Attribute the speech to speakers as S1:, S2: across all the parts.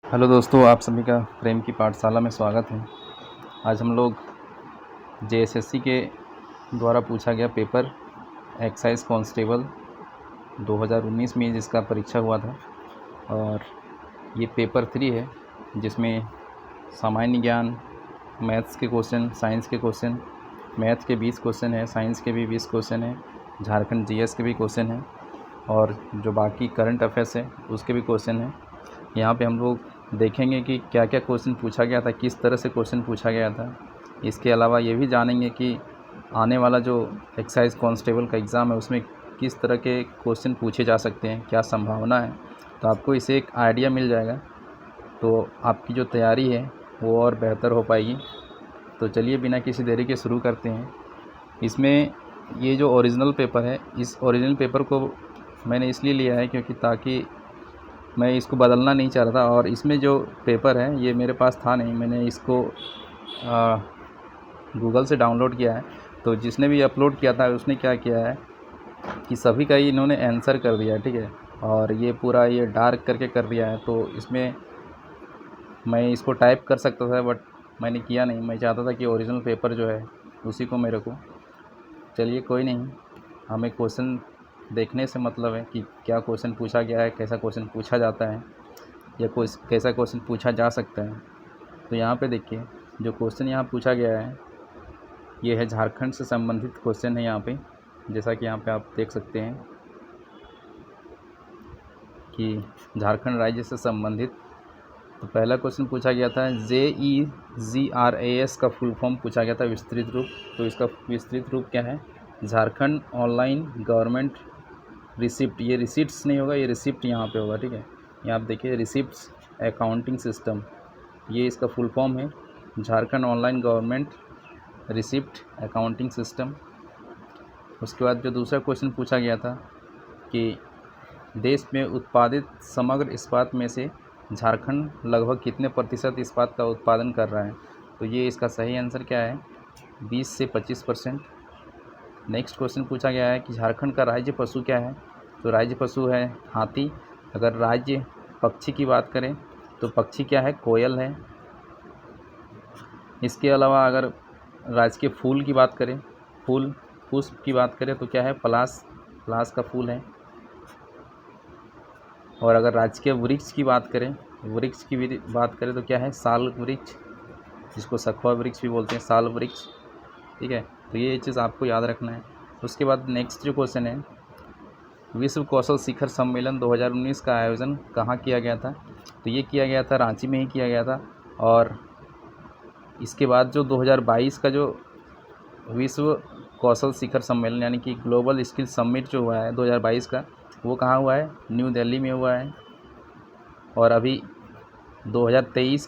S1: Hello दोस्तों, आप सभी का प्रेम की पाठशाला में स्वागत है। आज हम लोग जेएसएससी के द्वारा पूछा गया पेपर एक्साइज कांस्टेबल 2019 में जिसका परीक्षा हुआ था, और ये पेपर 3 है जिसमें सामान्य ज्ञान, मैथ्स के क्वेश्चन, साइंस के क्वेश्चन, मैथ के 20 क्वेश्चन है, साइंस के भी 20 क्वेश्चन है, झारखंड जीएस के भी क्वेश्चन हैं, और जो बाकी करंट अफेयर्स है उसके भी क्वेश्चन हैं। यहाँ पे हम लोग देखेंगे कि क्या क्या क्वेश्चन पूछा गया था, किस तरह से क्वेश्चन पूछा गया था। इसके अलावा ये भी जानेंगे कि आने वाला जो एक्साइज कांस्टेबल का एग्ज़ाम है उसमें किस तरह के क्वेश्चन पूछे जा सकते हैं, क्या संभावना है। तो आपको इससे एक आइडिया मिल जाएगा, तो आपकी जो तैयारी है वो और बेहतर हो पाएगी। तो चलिए बिना किसी देरी के शुरू करते हैं। इसमें ये जो ओरिजिनल पेपर है, इस ओरिजिनल पेपर को मैंने इसलिए लिया है क्योंकि ताकि मैं इसको बदलना नहीं चाह रहा था, और इसमें जो पेपर है ये मेरे पास था नहीं, मैंने इसको गूगल से डाउनलोड किया है। तो जिसने भी अपलोड किया था उसने क्या किया है कि सभी का ही इन्होंने आंसर कर दिया है, ठीक है, और ये पूरा ये डार्क करके कर दिया है। तो इसमें मैं इसको टाइप कर सकता था बट मैंने किया नहीं। मैं चाहता था कि ओरिजिनल पेपर जो है उसी को मेरे को। चलिए कोई नहीं, हमें क्वेश्चन देखने से मतलब है कि क्या क्वेश्चन पूछा गया है, कैसा क्वेश्चन पूछा जाता है, या कोई कैसा क्वेश्चन पूछा जा सकता है। तो यहाँ पे देखिए, जो क्वेश्चन यहाँ पूछा गया है ये है झारखंड से संबंधित क्वेश्चन है। यहाँ पे जैसा कि यहाँ पे आप देख सकते हैं कि झारखंड राज्य से संबंधित। तो पहला क्वेश्चन पूछा गया था JEGRAS का फुल फॉर्म पूछा गया था, विस्तृत रूप। तो इसका विस्तृत रूप क्या है? Jharkhand online government receipt. ये रिसिप्ट्स नहीं होगा, ये रिसिप्ट यहाँ पे होगा, ठीक है। यहाँ आप देखिए, रिसिप्ट्स अकाउंटिंग सिस्टम, ये इसका फुल फॉर्म है, Jharkhand online government receipt accounting system. उसके बाद जो दूसरा क्वेश्चन पूछा गया था कि देश में उत्पादित समग्र इस्पात में से झारखंड लगभग कितने प्रतिशत इस्पात का उत्पादन कर रहा है। तो ये इसका सही आंसर क्या है? 20 से 25%। नेक्स्ट क्वेश्चन पूछा गया है कि झारखंड का राज्य पशु क्या है। तो राज्य पशु है हाथी। अगर राज्य पक्षी की बात करें तो पक्षी क्या है? कोयल है। इसके अलावा अगर राज्य के फूल की बात करें, फूल पुष्प की बात करें तो क्या है? पलाश, पलाश का फूल है। और अगर राज्य के वृक्ष की बात करें, वृक्ष की भी बात करें तो क्या है? साल वृक्ष, जिसको सखुआ वृक्ष भी बोलते हैं, साल वृक्ष, ठीक है। तो ये चीज़ आपको याद रखना है। उसके बाद नेक्स्ट जो क्वेश्चन है, विश्व कौशल शिखर सम्मेलन 2019 का आयोजन कहाँ किया गया था। तो ये किया गया था रांची में ही किया गया था। और इसके बाद जो 2022 का जो विश्व कौशल शिखर सम्मेलन यानी कि ग्लोबल स्किल समिट जो हुआ है 2022 का, वो कहाँ हुआ है? न्यू दिल्ली में हुआ है। और अभी 2023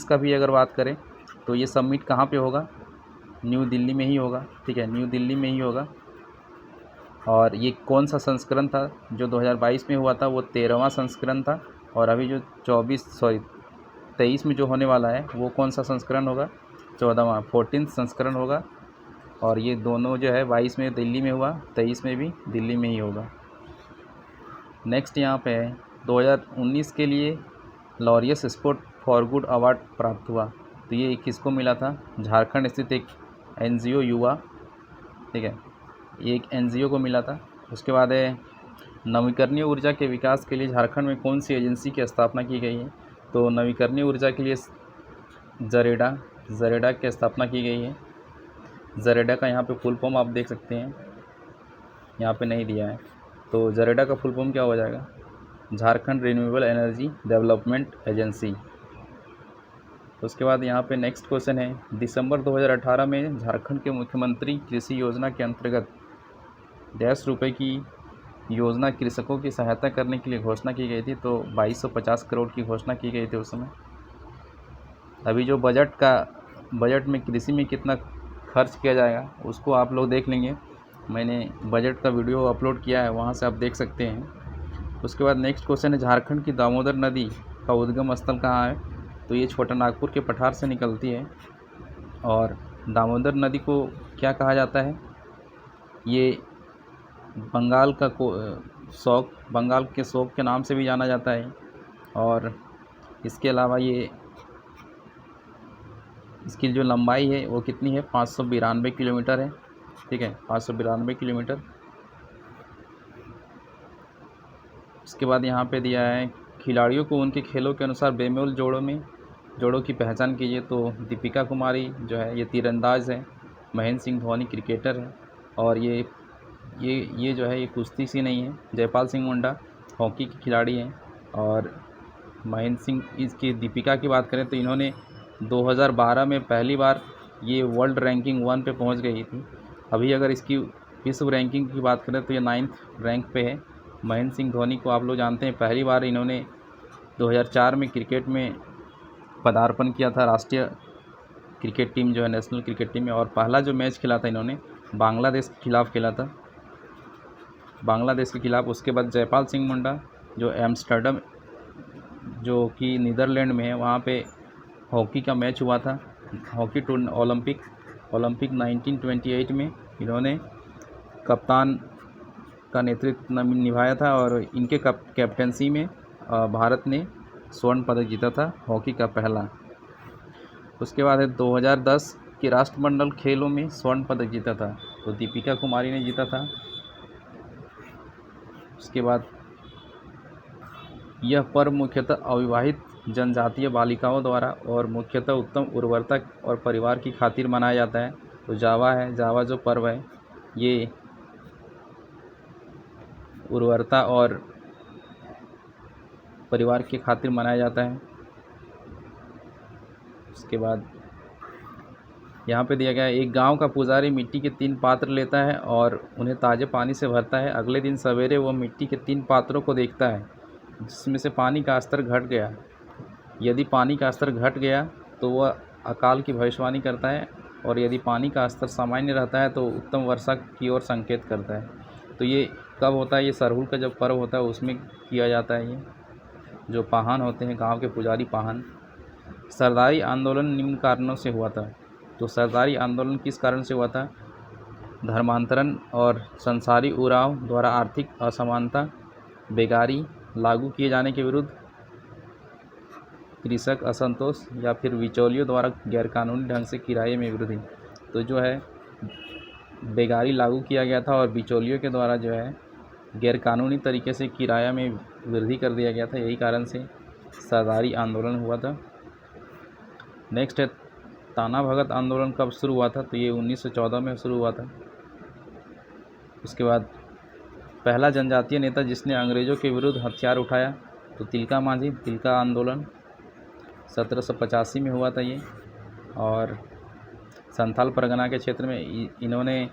S1: का भी अगर बात करें तो ये समिट कहाँ पे होगा? न्यू दिल्ली में ही होगा, ठीक है, न्यू दिल्ली में ही होगा। और ये कौन सा संस्करण था? जो 2022 में हुआ था वो 13वां संस्करण था। और अभी जो 23 में जो होने वाला है वो कौन सा संस्करण होगा? 14वां, 14th संस्करण होगा। और ये दोनों जो है 22 में दिल्ली में हुआ, 23 में भी दिल्ली में ही होगा। नेक्स्ट यहाँ पे है 2019 के लिए Laureus sport for good award प्राप्त हुआ। तो ये किसको मिला था? झारखंड स्थित एक NGO युवा, ठीक है, ये एक NGO को मिला था। उसके बाद है नवीकरणीय ऊर्जा के विकास के लिए झारखंड में कौन सी एजेंसी की स्थापना की गई है। तो नवीकरणीय ऊर्जा के लिए जरेडा की स्थापना की गई है। जरेडा का यहाँ पे फुल फॉर्म आप देख सकते हैं, यहाँ पे नहीं दिया है। तो जरेडा का फुल फॉर्म क्या हो जाएगा? Jharkhand renewable energy development agency. उसके बाद यहाँ पे नेक्स्ट क्वेश्चन है, दिसंबर 2018 में झारखंड के मुख्यमंत्री कृषि योजना के अंतर्गत ₹100 की योजना कृषकों की सहायता करने के लिए घोषणा की गई थी। तो 2250 करोड़ की घोषणा की गई थी उस समय। अभी जो बजट में कृषि में कितना खर्च किया जाएगा उसको आप लोग देख लेंगे, मैंने बजट का वीडियो अपलोड किया है, वहाँ से आप देख सकते हैं। उसके बाद नेक्स्ट क्वेश्चन है, झारखंड की दामोदर नदी का उद्गम स्थल कहाँ है। तो ये छोटा नागपुर के पठार से निकलती है। और दामोदर नदी को क्या कहा जाता है? ये बंगाल के शौक के नाम से भी जाना जाता है। और इसके अलावा ये इसकी जो लंबाई है वो कितनी है, 592 किलोमीटर है। ठीक है, 592 किलोमीटर। इसके बाद यहाँ पे दिया है खिलाड़ियों को उनके खेलों के अनुसार बेमेल जोड़ों की पहचान कीजिए। तो दीपिका कुमारी जो है ये तीरंदाज है, महेंद्र सिंह धोनी क्रिकेटर है, और ये जो है ये कुश्ती सी नहीं है। जयपाल सिंह मुंडा हॉकी के खिलाड़ी हैं। और महेंद्र सिंह, इसकी दीपिका की बात करें तो इन्होंने 2012 में पहली बार ये वर्ल्ड रैंकिंग 1 पे पहुंच गई थी। अभी अगर इसकी विश्व रैंकिंग की बात करें तो ये 9th रैंक पे है। महेंद्र सिंह धोनी को आप लोग जानते हैं, पहली बार इन्होंने 2004 में क्रिकेट में पदार्पण किया था, राष्ट्रीय क्रिकेट टीम जो है, नेशनल क्रिकेट टीम में। और पहला जो मैच खेला था इन्होंने बांग्लादेश के खिलाफ़ खेला था, बांग्लादेश के खिलाफ़। उसके बाद जयपाल सिंह मुंडा जो एम्स्टर्डम जो कि नीदरलैंड में है, वहाँ पे हॉकी का मैच हुआ था, हॉकी ओलंपिक 1928 में इन्होंने कप्तान का नेतृत्व निभाया था। और इनके कैप्टनसी में भारत ने स्वर्ण पदक जीता था, हॉकी का पहला। उसके बाद है 2010 के राष्ट्रमंडल खेलों में स्वर्ण पदक जीता था, तो दीपिका कुमारी ने जीता था। उसके बाद यह पर्व मुख्यतः अविवाहित जनजातीय बालिकाओं द्वारा और मुख्यतः उत्तम उर्वरता और परिवार की खातिर मनाया जाता है। तो जावा जो पर्व है ये उर्वरता और परिवार की खातिर मनाया जाता है। उसके बाद यहाँ पे दिया गया है, एक गांव का पुजारी मिट्टी के 3 पात्र लेता है और उन्हें ताज़े पानी से भरता है। अगले दिन सवेरे वह मिट्टी के 3 पात्रों को देखता है जिसमें से पानी का स्तर घट गया। यदि पानी का स्तर घट गया तो वह अकाल की भविष्यवाणी करता है, और यदि पानी का स्तर सामान्य रहता है तो उत्तम वर्षा की ओर संकेत करता है। तो ये कब होता है, ये सरहुल का जब पर्व होता है उसमें किया जाता है। ये जो पाहन होते हैं, गांव के पुजारी पाहन। सरदारी आंदोलन निम्न कारणों से हुआ था। तो सरदारी आंदोलन किस कारण से हुआ था? धर्मांतरण और संसारी उराव द्वारा आर्थिक असमानता, बेगारी लागू किए जाने के विरुद्ध, कृषक असंतोष, या फिर बिचौलियों द्वारा गैरकानूनी ढंग से किराए में वृद्धि। तो जो है बेगारी लागू किया गया था और बिचौलियों के द्वारा जो है गैरकानूनी तरीके से किराया में वृद्धि कर दिया गया था। यही कारण से सरदारी आंदोलन हुआ था। नेक्स्ट है ताना भगत आंदोलन कब शुरू हुआ था? तो ये 1914 में शुरू हुआ था। उसके बाद पहला जनजातीय नेता जिसने अंग्रेज़ों के विरुद्ध हथियार उठाया, तो तिलका मांझी, तिलका आंदोलन 1785 में हुआ था ये। और संथाल परगना के क्षेत्र में इन्होंने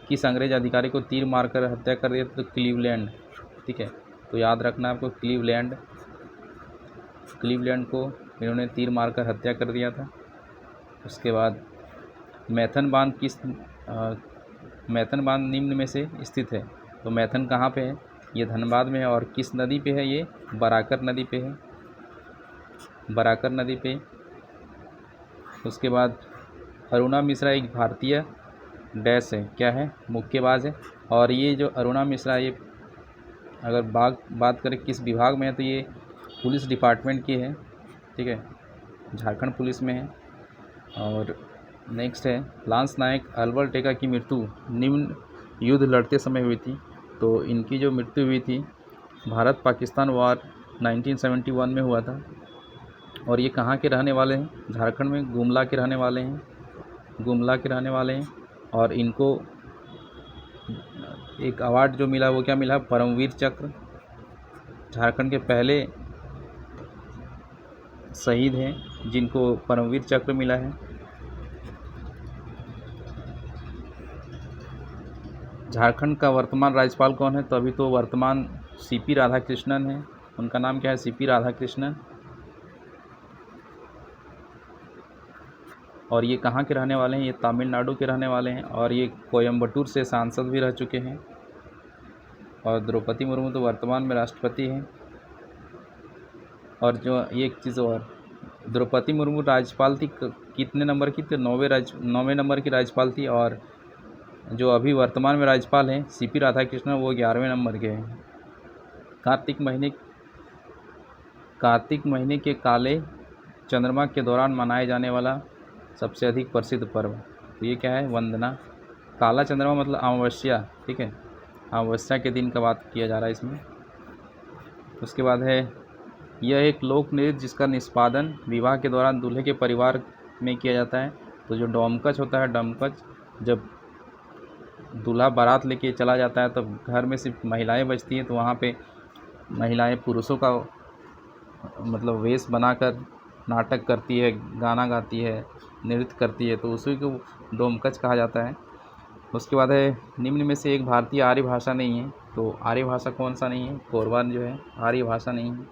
S1: किस अंग्रेज अधिकारी को तीर मारकर हत्या कर दिया? तो क्लीवलैंड। ठीक है, तो याद रखना आपको, क्लीवलैंड को इन्होंने तीर मारकर हत्या कर दिया था। उसके बाद मैथन बांध निम्न में से स्थित है। तो मैथन कहाँ पे है? ये धनबाद में है। और किस नदी पे है? ये बराकर नदी पे है, बराकर नदी पे। उसके बाद अरुणा मिश्रा एक भारतीय डैश है, क्या है? मुक्केबाज है। और ये जो अरुणा मिश्रा, ये अगर बात करें किस विभाग में है, तो ये पुलिस डिपार्टमेंट की है। ठीक है, झारखंड पुलिस में है। और नेक्स्ट है लांस नायक अल्बर्ट एक्का की मृत्यु निम्न युद्ध लड़ते समय हुई थी। तो इनकी जो मृत्यु हुई थी भारत पाकिस्तान वार 1971 में हुआ था। और ये कहाँ के रहने वाले हैं? झारखंड में गुमला के रहने वाले हैं, गुमला के रहने वाले हैं। और इनको एक अवार्ड जो मिला वो क्या मिला? परमवीर चक्र। झारखंड के पहले शहीद हैं जिनको परमवीर चक्र मिला है। झारखंड का वर्तमान राज्यपाल कौन है? तो अभी तो वर्तमान सीपी राधाकृष्णन है। उनका नाम क्या है? सीपी राधाकृष्णन। और ये कहाँ के रहने वाले हैं? ये तमिलनाडु के रहने वाले हैं। और ये कोयम्बटूर से सांसद भी रह चुके हैं। और द्रौपदी मुर्मू तो वर्तमान में राष्ट्रपति हैं। और जो एक चीज़ और, द्रौपदी मुर्मू राज्यपाल थी कितने नंबर की? तो 9वें नंबर की राज्यपाल थी। और जो अभी वर्तमान में राज्यपाल हैं सीपी राधाकृष्णन, वो 11वें नंबर के हैं। कार्तिक महीने कार्तिक महीने के काले चंद्रमा के दौरान मनाए जाने वाला सबसे अधिक प्रसिद्ध पर्व। तो ये क्या है? वंदना। काला चंद्रमा मतलब अमावस्या, ठीक है, अमावस्या के दिन का बात किया जा रहा है इसमें। उसके बाद है, यह एक लोक नृत्य जिसका निष्पादन विवाह के दौरान दूल्हे के परिवार में किया जाता है। तो जो डोमकच होता है, डोमकच, जब दूल्हा बारात लेके चला जाता है तब घर में सिर्फ महिलाएं बचती हैं, तो वहाँ पे महिलाएं पुरुषों का मतलब वेश बनाकर नाटक करती है, गाना गाती है, नृत्य करती है, तो उसी को डोमकच कहा जाता है। उसके बाद है, निम्न में से एक भारतीय आर्य भाषा नहीं है। तो आर्य भाषा कौन सा नहीं है? कोरबा जो है आर्य भाषा नहीं है।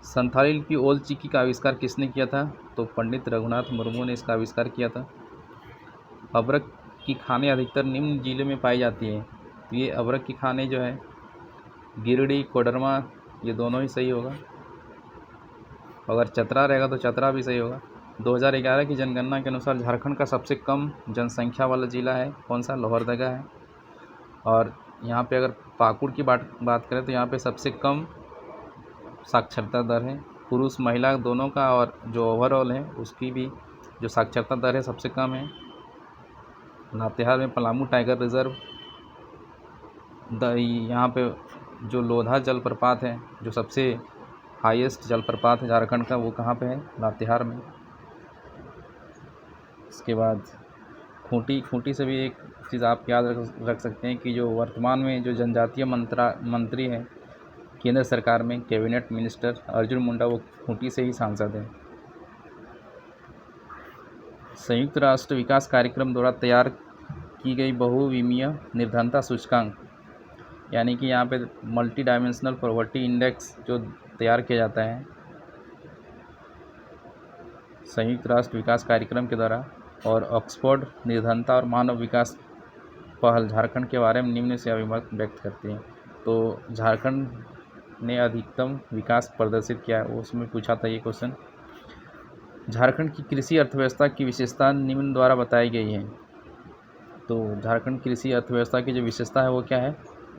S1: संथाली लिपि ओल चिकी का आविष्कार किसने किया था? तो पंडित रघुनाथ मुर्मू ने इसका आविष्कार किया था। अबरक की खानें अधिकतर निम्न जिले में पाई जाती हैं। तो ये अबरक की खानें जो है गिरिडीह, कोडरमा, ये दोनों ही सही होगा। अगर चतरा रहेगा तो चतरा भी सही होगा। 2011 की जनगणना के अनुसार झारखंड का सबसे कम जनसंख्या वाला जिला है कौन सा? लोहरदगा है। और यहाँ पे अगर पाकुड़ की बात करें तो यहाँ पे सबसे कम साक्षरता दर है, पुरुष महिला दोनों का, और जो ओवरऑल है उसकी भी जो साक्षरता दर है सबसे कम है। लातेहार में पलामू टाइगर रिजर्व, यहाँ पे जो लोधा जलप्रपात है, जो सबसे हाईएस्ट जलप्रपात है झारखंड का, वो कहाँ पे है? लातेहार में। इसके बाद खूंटी से भी एक चीज़ आप याद रख सकते हैं कि जो वर्तमान में जो जनजातीय मंत्री हैं केंद्र सरकार में, कैबिनेट मिनिस्टर अर्जुन मुंडा, वो खूंटी से ही सांसद हैं। संयुक्त राष्ट्र विकास कार्यक्रम द्वारा तैयार की गई बहुविमीय निर्धनता सूचकांक, यानी कि यहाँ पे मल्टी डायमेंशनल पॉवर्टी इंडेक्स जो तैयार किया जाता है संयुक्त राष्ट्र विकास कार्यक्रम के द्वारा, और ऑक्सफोर्ड निर्धनता और मानव विकास पहल झारखंड के बारे में निम्न से अभिमत व्यक्त करती हैं। तो झारखंड ने अधिकतम विकास प्रदर्शित किया है, वो उसमें पूछा था ये क्वेश्चन। झारखंड की कृषि अर्थव्यवस्था की विशेषता निम्न द्वारा बताई गई है। तो झारखंड कृषि अर्थव्यवस्था की जो विशेषता है वो क्या है?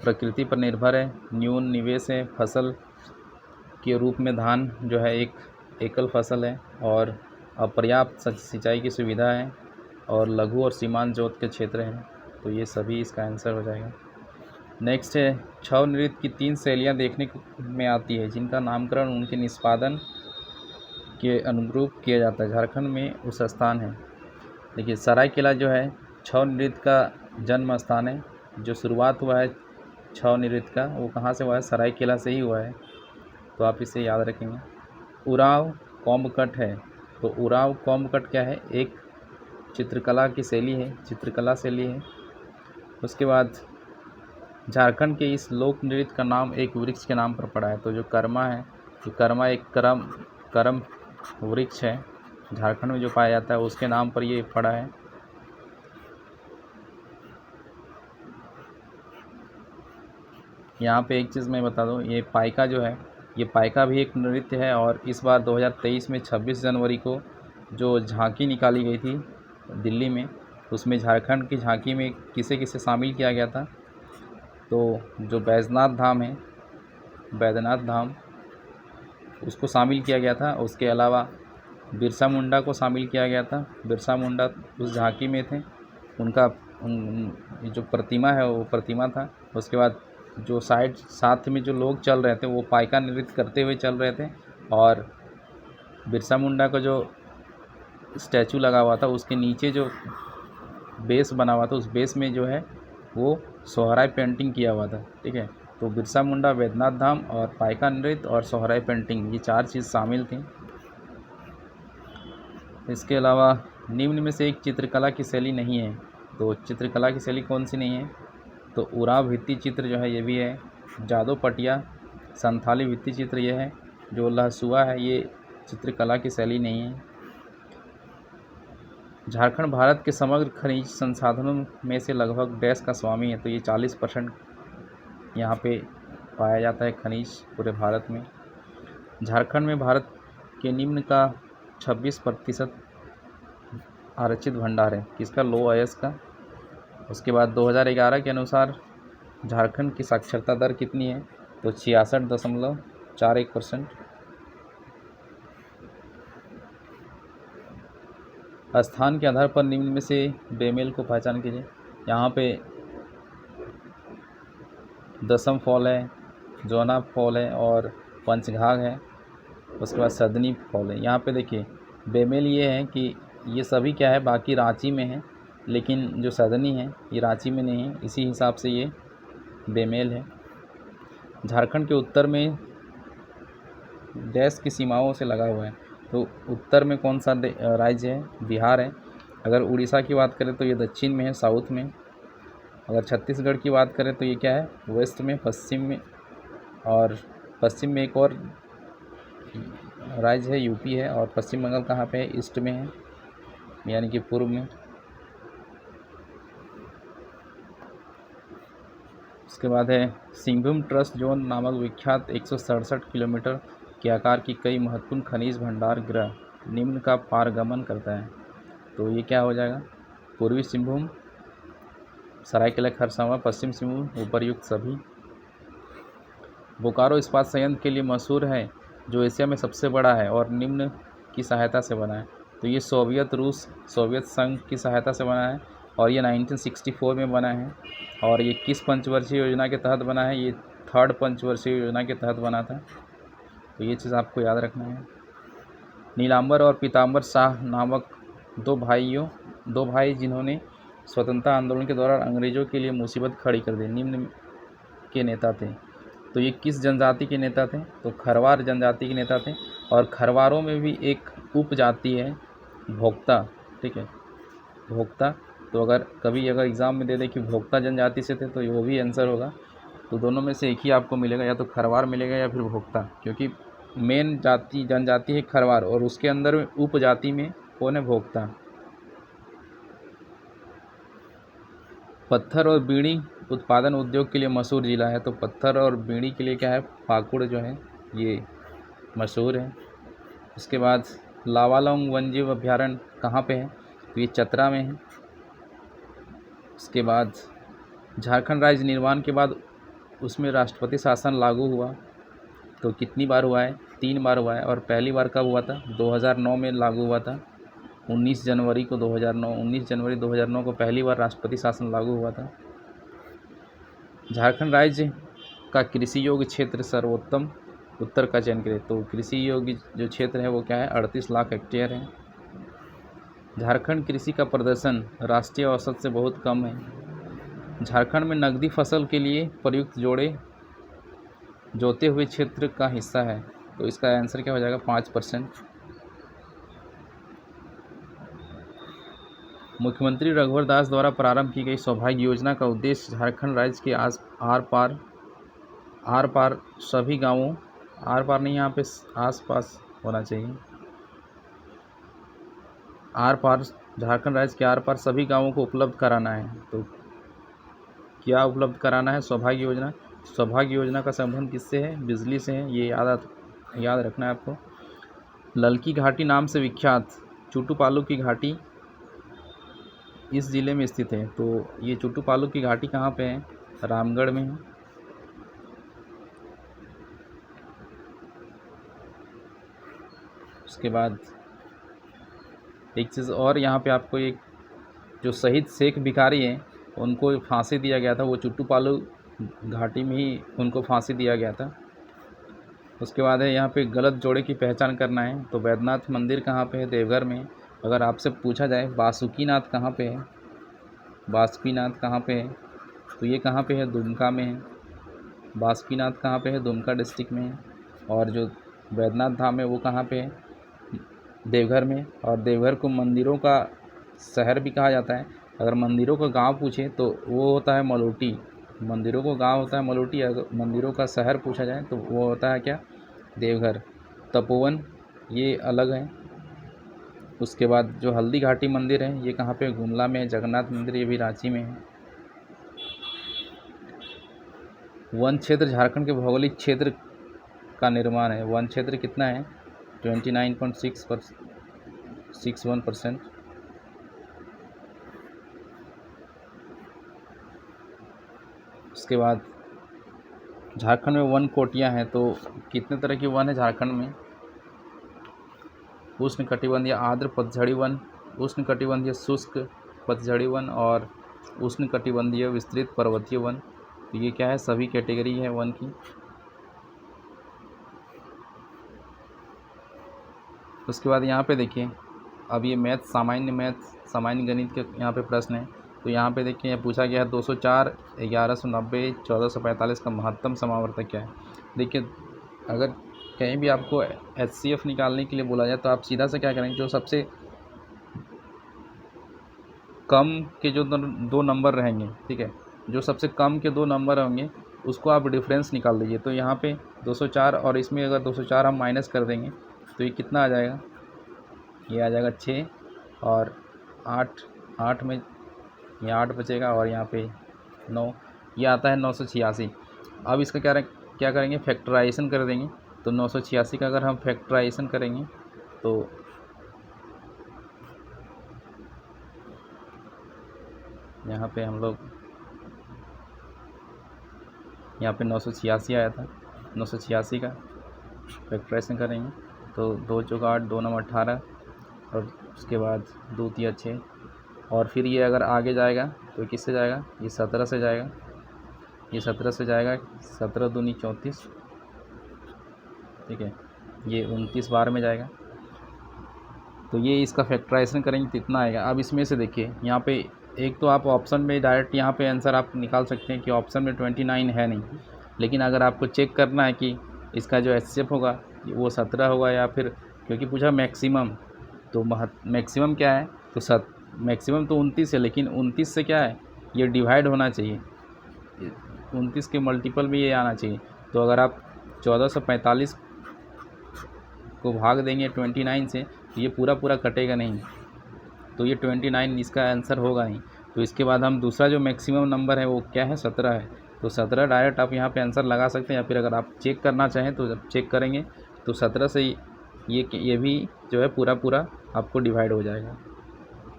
S1: प्रकृति पर निर्भर है, न्यून निवेश है, फसल के रूप में धान जो है एक एकल फसल है, और अपर्याप्त सिंचाई की सुविधा है, और लघु और सीमांत जोत के क्षेत्र हैं। तो ये सभी इसका आंसर हो जाएगा। नेक्स्ट है, छऊ नृत्य की 3 शैलियाँ देखने में आती है जिनका नामकरण उनके निष्पादन के अनुरूप किया जाता है। झारखंड में उस स्थान है। देखिए, सरायकेला जो है छऊ नृत्य का जन्म स्थान है। जो शुरुआत हुआ है छऊ नृत्य का, वो कहाँ से हुआ है? सरायकेला से ही हुआ है, तो आप इसे याद रखेंगे। उरांव कोम्बकट है। तो उरांव कोम्बकट क्या है? एक चित्रकला की शैली है, चित्रकला शैली है। उसके बाद झारखंड के इस लोक नृत्य का नाम एक वृक्ष के नाम पर पड़ा है। तो जो कर्मा है, तो कर्मा एक करम वृक्ष है झारखंड में जो पाया जाता है, उसके नाम पर ये पड़ा है। यहाँ पे एक चीज़ मैं बता दूँ, ये पाइका जो है, ये पाइका भी एक नृत्य है, और इस बार 2023 में 26 जनवरी को जो झांकी निकाली गई थी दिल्ली में, उसमें झारखंड की झांकी में किसे किसे शामिल किया गया था? तो जो बैजनाथ धाम है, बैद्यनाथ धाम, उसको शामिल किया गया था। उसके अलावा बिरसा मुंडा को शामिल किया गया था। बिरसा मुंडा उस झांकी में थे, उनका जो प्रतिमा है वो प्रतिमा था। उसके बाद जो साथ में जो लोग चल रहे थे वो पाइका नृत्य करते हुए चल रहे थे, और बिरसा मुंडा का जो स्टैचू लगा हुआ था उसके नीचे जो बेस बना हुआ था, उस बेस में जो है वो सोहराय पेंटिंग किया हुआ था। ठीक है, तो बिरसा मुंडा, बैद्यनाथ धाम और पाइका नृत्य और सोहराय पेंटिंग, ये 4 चीज़ शामिल थी। इसके अलावा निम्न में से एक चित्रकला की शैली नहीं है। तो चित्रकला की शैली कौन सी नहीं है? तो उरांव भित्ति चित्र जो है ये भी है। जादो पटिया संथाली भित्ति चित्र ये है। जो लहसुआ है ये चित्रकला की शैली नहीं है। झारखंड भारत के समग्र खनिज संसाधनों में से लगभग डैश का स्वामी है। तो ये 40% यहाँ पे पाया जाता है खनिज पूरे भारत में। झारखंड में भारत के निम्न का 26% आरक्षित भंडार है। किसका? लो आयस का। उसके बाद 2011 के अनुसार झारखंड की साक्षरता दर कितनी है? तो 66.41%। स्थान के आधार पर निम्न में से बेमेल को पहचान कीजिए। यहाँ पे दसम फॉल है, जोना फॉल है और पंचघाघ है, उसके बाद सदनी फॉल है। यहाँ पे देखिए बेमेल ये है कि ये सभी क्या है, बाकी रांची में है, लेकिन जो सदनी है ये रांची में नहीं है, इसी हिसाब से ये बेमेल है। झारखंड के उत्तर में देश की सीमाओं से लगा हुआ है, तो उत्तर में कौन सा राज्य है? बिहार है। अगर उड़ीसा की बात करें तो ये दक्षिण में है, साउथ में। अगर छत्तीसगढ़ की बात करें तो ये क्या है, वेस्ट में, पश्चिम में। और पश्चिम में एक और राज्य है, यूपी है। और पश्चिम बंगाल कहाँ पे है? ईस्ट में है, यानी कि पूर्व में। उसके बाद है सिंहभूम ट्रस्ट जोन नामक विख्यात 167 किलोमीटर के आकार की कई महत्वपूर्ण खनिज भंडार गृह निम्न का पारगमन करता है। तो ये क्या हो जाएगा? पूर्वी सिंहभूम, सरायकेला खरसावां, पश्चिम सिंहभूम, उपर्युक्त सभी। बोकारो इस्पात संयंत्र के लिए मशहूर है, जो एशिया में सबसे बड़ा है और निम्न की सहायता से बना है। तो ये सोवियत संघ की सहायता से बना है और ये 1964 में बना है। और ये किस पंचवर्षीय योजना के तहत बना है? ये 3rd पंचवर्षीय योजना के तहत बना था। तो ये चीज़ आपको याद रखना है। नीलांबर और पीतांबर शाह नामक दो भाई जिन्होंने स्वतंत्रता आंदोलन के दौरान अंग्रेज़ों के लिए मुसीबत खड़ी कर दी, निम्न के नेता थे। तो ये किस जनजाति के नेता थे? तो खरवार जनजाति के नेता थे। और खरवारों में भी एक उपजाति है भोक्ता, ठीक है, भोक्ता। तो अगर एग्ज़ाम में दे दे कि भोक्ता जनजाति से थे, तो वो भी आंसर होगा। तो दोनों में से एक ही आपको मिलेगा, या तो खरवार मिलेगा या फिर भोक्ता, क्योंकि मेन जनजाति है खरवार और उसके अंदर उपजाति में कौन है? भोक्ता। पत्थर और बीड़ी उत्पादन उद्योग के लिए मशहूर ज़िला है। तो पत्थर और बीड़ी के लिए क्या है? पाकुड़ जो है ये मशहूर है। उसके बाद लावालौंग वन्यजीव अभ्यारण्य कहाँ पे है? तो ये चतरा में है। उसके बाद झारखंड राज्य निर्माण के बाद उसमें राष्ट्रपति शासन लागू हुआ, तो कितनी बार हुआ है? 3 बार हुआ है। और पहली बार कब हुआ था? 2009 में लागू हुआ था, 19 जनवरी 2009 को पहली बार राष्ट्रपति शासन लागू हुआ था। झारखंड राज्य का कृषि योग्य क्षेत्र सर्वोत्तम उत्तर का चयन करें। तो कृषि योग्य जो क्षेत्र है वो क्या है? 38 लाख हेक्टेयर है। झारखंड कृषि का प्रदर्शन राष्ट्रीय औसत से बहुत कम है। झारखंड में नकदी फसल के लिए प्रयुक्त जोते हुए क्षेत्र का हिस्सा है। तो इसका आंसर क्या हो जाएगा? 5%। मुख्यमंत्री रघुवर दास द्वारा प्रारंभ की गई सौभाग्य योजना का उद्देश्य झारखंड राज्य के आर पार सभी गांवों, आर पार नहीं, यहाँ पे आस पास होना चाहिए, आर पार, झारखंड राज्य के आर पार सभी गांवों को उपलब्ध कराना है। तो क्या उपलब्ध कराना है? सौभाग्य योजना। सौभाग्य योजना का संबंध किससे है? बिजली से है। ये याद रखना है आपको। ललकी घाटी नाम से विख्यात चुटुपालू की घाटी इस ज़िले में स्थित है। तो ये चुटुपालू की घाटी कहाँ पे है? रामगढ़ में है। उसके बाद एक चीज़ और, यहाँ पे आपको एक जो शहीद शेख भिखारी हैं उनको फांसी दिया गया था, वो चुटुपालू घाटी में ही उनको फांसी दिया गया था। उसके बाद है यहाँ पे गलत जोड़े की पहचान करना है। तो वैद्यनाथ मंदिर कहाँ पे है? देवघर में। अगर आपसे पूछा जाए बासुकीनाथ कहाँ पे है? बासुकीनाथ कहाँ पे है? तो ये कहाँ पे है? दुमका में है। बासुकीनाथ कहाँ पे है? दुमका डिस्ट्रिक्ट में है। और जो वैद्यनाथ धाम है वो कहाँ पे है? देवघर में। और देवघर को मंदिरों का शहर भी कहा जाता है। अगर मंदिरों का गांव पूछे तो वो होता है मलोटी। मंदिरों का गांव होता है मलोटी। अगर मंदिरों का शहर पूछा जाए तो वो होता है क्या? देवघर। तपोवन ये अलग है। उसके बाद जो हल्दी घाटी मंदिर है ये कहाँ पे? गुमला में। जगन्नाथ मंदिर ये भी रांची में है। वन क्षेत्र झारखंड के भौगोलिक क्षेत्र का निर्माण है। वन क्षेत्र कितना है? 29.61%। उसके बाद झारखंड में वन कोटियाँ हैं, तो कितने तरह की वन है झारखंड में? उष्णकटिबंधीय आर्द्र पतझड़ी वन, उष्णकटिबंधीय शुष्क पतझड़ी वन और उष्णकटिबंधीय विस्तृत पर्वतीय वन। तो ये क्या है, सभी कैटेगरी है वन की। उसके बाद यहाँ पे देखिए, अब ये मैथ सामान्य गणित के यहाँ पे प्रश्न है। तो यहाँ पे देखिए, यह पूछा गया है 204, 1190, 1445 का महत्तम समावर्तक क्या है। देखिए, अगर कहीं भी आपको HCF निकालने के लिए बोला जाए तो आप सीधा से क्या करेंगे, जो सबसे कम के जो दो नंबर रहेंगे, ठीक है, जो सबसे कम के दो नंबर होंगे उसको आप डिफरेंस निकाल दीजिए। तो यहाँ पे 204 और इसमें अगर 204 हम माइनस कर देंगे तो ये कितना आ जाएगा, ये आ जाएगा 6 और 8 में ये 8 बचेगा और यहाँ पे 9, ये आता है 986। अब इसका क्या करेंगे, फैक्टराइजेशन कर देंगे। तो 986 का अगर हम फैक्टराइजेशन करेंगे तो यहाँ पे हम लोग यहाँ पे 986 आया था, 986 का फैक्टराइजेशन करेंगे तो 2 चौका 8, 2 नंबर 18 और उसके बाद 2 तिया 6 और फिर ये अगर आगे जाएगा तो किससे जाएगा, ये 17 से जाएगा, ये 17 से जाएगा, 17 दूनी 34, ठीक है, ये 29 बार में जाएगा। तो ये इसका फैक्टराइजेशन करेंगे तो इतना आएगा। अब इसमें से देखिए, यहाँ पे एक तो आप ऑप्शन में डायरेक्ट यहाँ पे आंसर आप निकाल सकते हैं कि ऑप्शन में 29 है नहीं, लेकिन अगर आपको चेक करना है कि इसका जो HCF होगा वो 17 होगा या फिर, क्योंकि पूछा मैक्सिमम, तो मैक्सिमम क्या है, तो मैक्सिमम तो 29 है, लेकिन 29 से क्या है, ये डिवाइड होना चाहिए, 29 के मल्टीपल में ये आना चाहिए। तो अगर आप 1445 को भाग देंगे 29 से तो ये पूरा कटेगा नहीं, तो ये 29 इसका आंसर होगा नहीं। तो इसके बाद हम दूसरा जो मैक्सिमम नंबर है वो क्या है, 17 है। तो 17 डायरेक्ट आप यहाँ पे आंसर लगा सकते हैं, या फिर अगर आप चेक करना चाहें तो जब चेक करेंगे तो 17 से ये भी जो है पूरा आपको डिवाइड हो जाएगा,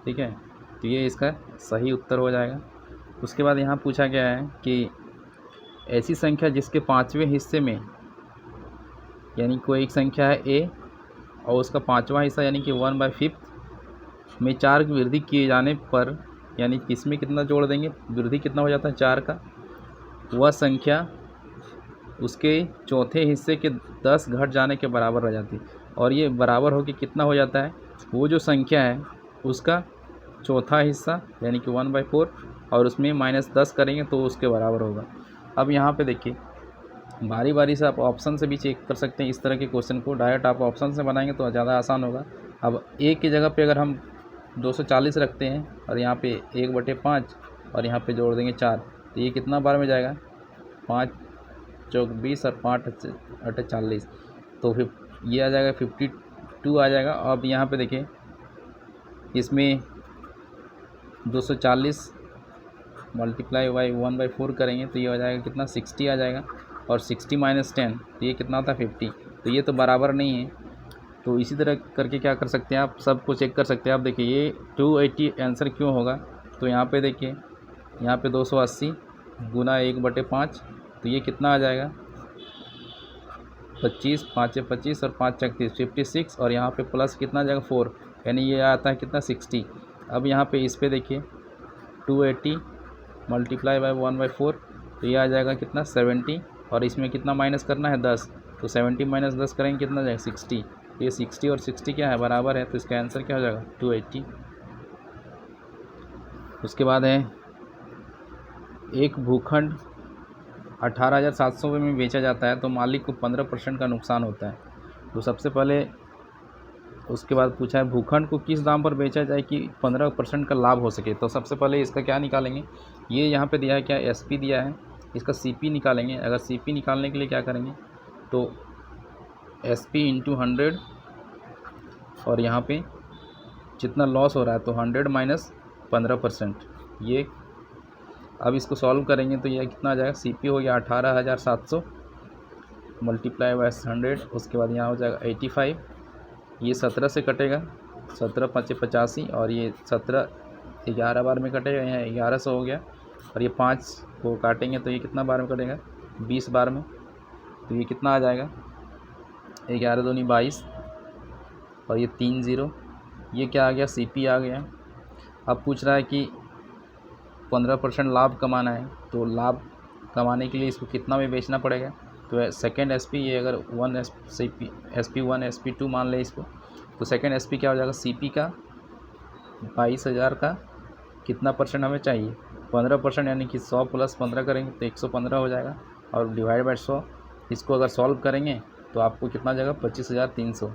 S1: ठीक है। तो ये इसका सही उत्तर हो जाएगा। उसके बाद यहाँ पूछा गया है कि ऐसी संख्या जिसके 5वें हिस्से में, यानी कोई एक संख्या है A और उसका 5वां हिस्सा यानी कि 1/5 में 4 की वृद्धि किए जाने पर, यानी इसमें कितना जोड़ देंगे, वृद्धि कितना हो जाता है 4 का, वह संख्या उसके चौथे हिस्से के 10 घट जाने के बराबर रह जाती है। और ये बराबर हो के कितना हो जाता है, वो जो संख्या है उसका चौथा हिस्सा यानी कि 1/4 और उसमें -10 करेंगे तो उसके बराबर होगा। अब यहाँ पे देखिए, बारी बारी से आप ऑप्शन से भी चेक कर सकते हैं। इस तरह के क्वेश्चन को डायरेक्ट आप ऑप्शन से बनाएंगे तो ज़्यादा आसान होगा। अब A की जगह पे अगर हम 240 रखते हैं और यहाँ पे 1/5 और यहाँ पे जोड़ देंगे 4, तो ये कितना बार में जाएगा, 5 चौक 20 और 5 अट्ठे 40, तो फिर ये आ जाएगा 52 आ जाएगा। अब यहाँ पे देखिए, इसमें 240 मल्टीप्लाई बाई 1/4 करेंगे तो ये हो जाएगा कितना, 60 आ जाएगा। और 60 - 10 तो ये कितना होता है, 50। तो ये तो बराबर नहीं है। तो इसी तरह करके क्या कर सकते हैं, आप सबको चेक कर सकते हैं। आप देखिए ये 280 आंसर क्यों होगा, तो यहाँ पे देखिए, यहाँ पे 280 गुना 1/5, तो ये कितना आ जाएगा, 25, 5 × 25 और 5 × 30, 56 और यहाँ पे प्लस कितना आ जाएगा 4, यानी ये आता है कितना, 60। अब यहाँ पे इस पे देखिए 280 मल्टीप्लाई बाय 1/4, तो ये आ जाएगा कितना, 70 और इसमें कितना माइनस करना है, 10, तो 70 - 10 करेंगे कितना जाएगा, 60। ये 60 और 60 क्या है, बराबर है, तो इसका आंसर क्या हो जाएगा, 280। उसके बाद है एक भूखंड 18,700 रुपये में बेचा जाता है तो मालिक को 15% का नुकसान होता है। तो सबसे पहले उसके बाद पूछा है भूखंड को किस दाम पर बेचा जाए कि 15% का लाभ हो सके। तो सबसे पहले इसका क्या निकालेंगे, ये यहाँ पे दिया है क्या, SP दिया है, इसका CP निकालेंगे। अगर CP निकालने के लिए क्या करेंगे, तो SP × 100 और यहाँ पे जितना लॉस हो रहा है तो 100 - 15%, ये अब इसको सॉल्व करेंगे तो ये कितना आ जाएगा, CP हो गया 18,700 मल्टीप्लाई बाय 100, उसके बाद यहाँ हो जाएगा 85, ये 17 से कटेगा, 17 × 5 = 85 और ये 17 11 बार में कटेगा, यहाँ 1100 हो गया और ये 5 को काटेंगे तो ये कितना बार में कटेगा, 20 बार में, तो ये कितना आ जाएगा 11 दूनी 22 और ये 3 0, ये क्या आ गया CP आ गया। अब पूछ रहा है कि 15% लाभ कमाना है, तो लाभ कमाने के लिए इसको कितना में बेचना पड़ेगा। तो सेकेंड SP ये अगर 1 SP1 SP2 मान ले इसको, तो सेकेंड SP क्या हो जाएगा CP का 22,000 का कितना परसेंट हमें चाहिए 15%, यानी कि 100 + 15 करेंगे तो 115 हो जाएगा और डिवाइड बाय 100, इसको अगर सॉल्व करेंगे तो आपको कितना जाएगा 25,300।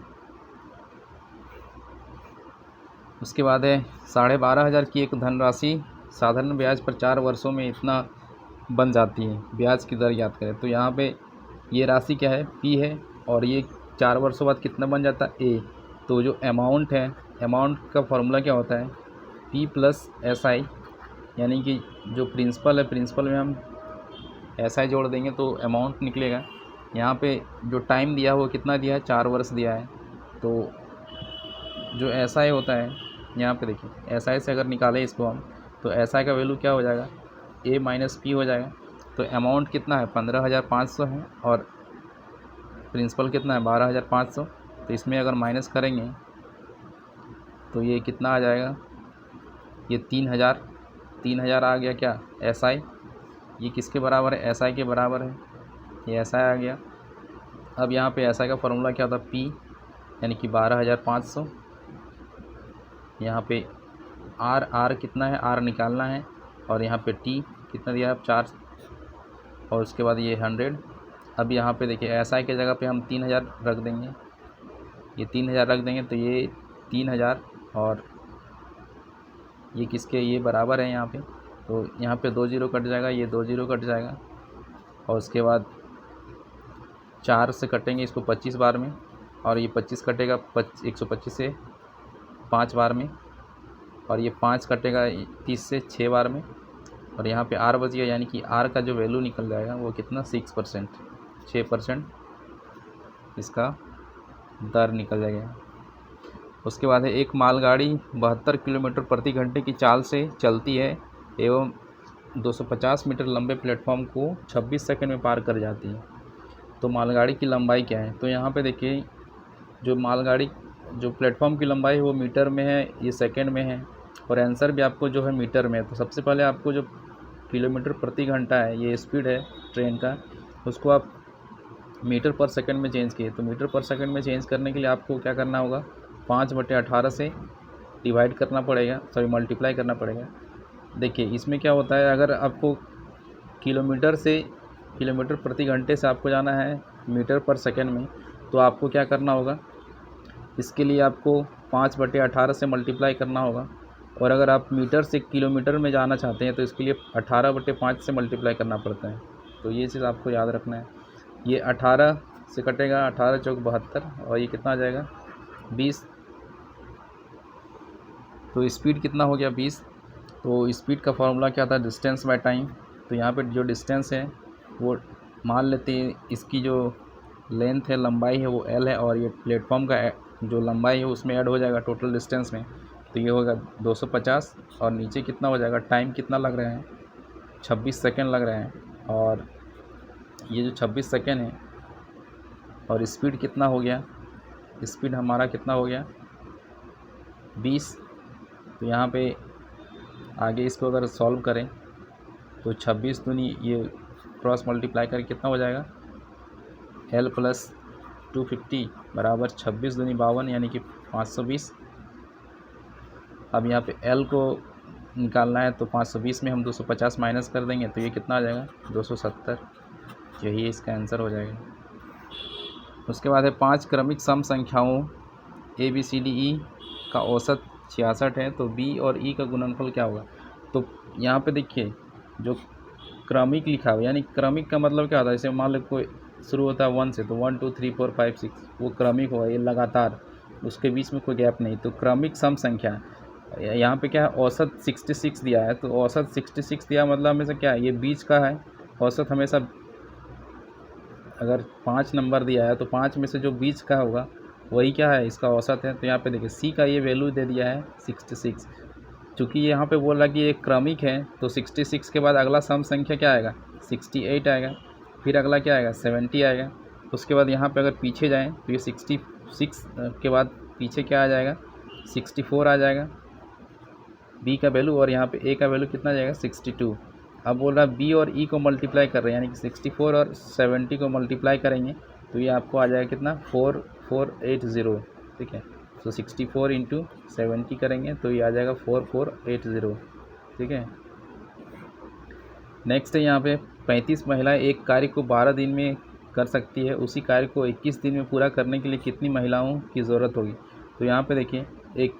S1: उसके बाद है 12,500 की एक धनराशि साधारण ब्याज पर 4 वर्षों में इतना बन जाती है, ब्याज की दर याद करें। तो यहाँ पे ये राशि क्या है P है और ये 4 वर्षों बाद कितना बन जाता है A। तो जो अमाउंट है, अमाउंट का फॉर्मूला क्या होता है P + SI, यानी कि जो प्रिंसिपल है प्रिंसिपल में हम SI जोड़ देंगे तो अमाउंट निकलेगा। यहाँ पे जो टाइम दिया वो कितना दिया है 4 वर्ष दिया है। तो जो SI होता है यहाँ पे देखिए SI से अगर निकालें इसको हम, तो SI का वैल्यू क्या हो जाएगा A - P हो जाएगा। तो अमाउंट कितना है 15,500 है और प्रिंसिपल कितना है 12,500। तो इसमें अगर माइनस करेंगे तो ये कितना आ जाएगा, ये 3,000 आ गया क्या SI। ये किसके बराबर है SI के बराबर है, ये SI आ गया। अब यहाँ पे SI का फॉर्मूला क्या था P, यानी कि 12,500। यहाँ पे R कितना है, R निकालना है और यहाँ पे T कितना दिया है 4 और उसके बाद ये 100। अब यहाँ पे देखिए SI के जगह पे हम 3,000 रख देंगे, ये 3,000 रख देंगे तो ये 3,000 और ये किसके ये बराबर है यहाँ पे। तो यहाँ पे 2 0 कट जाएगा, ये 2 0 कट जाएगा और उसके बाद 4 से कटेंगे इसको 25 बार में और ये 25 कटेगा 125 से 5 बार में और ये 5 कटेगा 30 से 6 बार में और यहाँ पे R बच गया, यानी कि R का जो वैल्यू निकल जाएगा वो कितना 6% इसका दर निकल जाएगा। उसके बाद है एक मालगाड़ी 72 किलोमीटर प्रति घंटे की चाल से चलती है एवं 250 मीटर लंबे प्लेटफॉर्म को 26 सेकंड में पार कर जाती है। तो मालगाड़ी की लंबाई क्या है, तो यहाँ पे देखिए जो मालगाड़ी जो प्लेटफॉर्म की लंबाई है वो मीटर में है, ये सेकंड में है और आंसर भी आपको जो है मीटर में है। तो सबसे पहले आपको जो किलोमीटर प्रति घंटा है ये स्पीड है ट्रेन का, उसको आप मीटर पर सेकंड में चेंज किए। तो मीटर पर सेकंड में चेंज करने के लिए आपको क्या करना होगा 5/18 से डिवाइड करना पड़ेगा, मल्टीप्लाई करना पड़ेगा। देखिए इसमें क्या होता है, अगर आपको किलोमीटर प्रति घंटे से आपको जाना है मीटर पर सेकंड में, तो आपको क्या करना होगा, इसके लिए आपको 5/18 से मल्टीप्लाई करना होगा। और अगर आप मीटर से किलोमीटर में जाना चाहते हैं तो इसके लिए 18/5 से मल्टीप्लाई करना पड़ता है। तो ये चीज़ आपको याद रखना है। ये 18 से कटेगा, 18 × 4 = 72 और ये कितना आ जाएगा 20। तो स्पीड कितना हो गया 20। तो स्पीड का फॉर्मूला क्या था डिस्टेंस बाय टाइम। तो यहाँ पे जो डिस्टेंस है वो मान लेते हैं इसकी जो लेंथ है लंबाई है वो L है और ये प्लेटफॉर्म का जो लंबाई है उसमें ऐड हो जाएगा टोटल डिस्टेंस में। तो ये होगा 250 और नीचे कितना हो जाएगा, टाइम कितना लग रहा है 26 सेकंड लग रहे हैं और ये जो 26 सेकंड है और स्पीड कितना हो गया, स्पीड हमारा कितना हो गया 20। तो यहाँ पे आगे इसको अगर सॉल्व करें तो 26 दूनी ये क्रॉस मल्टीप्लाई करके कितना हो जाएगा L + 250 बराबर 26 दूनी 52 यानी कि 520। अब यहाँ पे L को निकालना है तो 520 में हम 250 माइनस कर देंगे तो ये कितना आ जाएगा 270। यही इसका आंसर हो जाएगा। उसके बाद है 5 क्रमिक सम संख्याओं ABCDE का औसत 66 है, तो B और E का गुणनफल क्या होगा। तो यहाँ पे देखिए जो क्रमिक लिखा हुआ, यानी क्रमिक का मतलब क्या होता है, जैसे मान लो कोई शुरू होता है 1 से तो 1 2 3 4 5 6 वो क्रमिक होगा, ये लगातार, उसके बीच में कोई गैप नहीं। तो क्रमिक सम संख्या यहाँ पे क्या है औसत 66 दिया है, तो औसत 66 दिया मतलब हमेशा क्या है ये बीच का है। औसत हमेशा अगर 5 नंबर दिया है तो 5 में से जो बीच का होगा वही क्या है इसका औसत है। तो यहाँ पे देखिए C का ये वैल्यू दे दिया है 66। चूँकि यहाँ पे बोल रहा है कि ये क्रमिक है तो 66 के बाद अगला सम संख्या क्या आएगा 68 आएगा। फिर अगला क्या आएगा 70 आएगा। उसके बाद यहाँ पे अगर पीछे जाएँ तो ये 66 के बाद पीछे क्या आ जाएगा 64 आ जाएगा बी का वैल्यू, और यहाँ पे ए का वैल्यू कितना आ जाएगा 62। अब बोल रहा है बी और ई को मल्टीप्लाई कर रहे हैं, यानी कि 64 और 70 को मल्टीप्लाई करेंगे तो ये आपको आ जाएगा कितना 4480। ठीक है, तो 64 इंटू 70 करेंगे तो ये आ जाएगा 4480। ठीक है, नेक्स्ट है यहाँ पे 35 महिलाएं एक कार्य को 12 दिन में कर सकती है, उसी कार्य को 21 दिन में पूरा करने के लिए कितनी महिलाओं की ज़रूरत होगी। तो यहाँ पे देखिए एक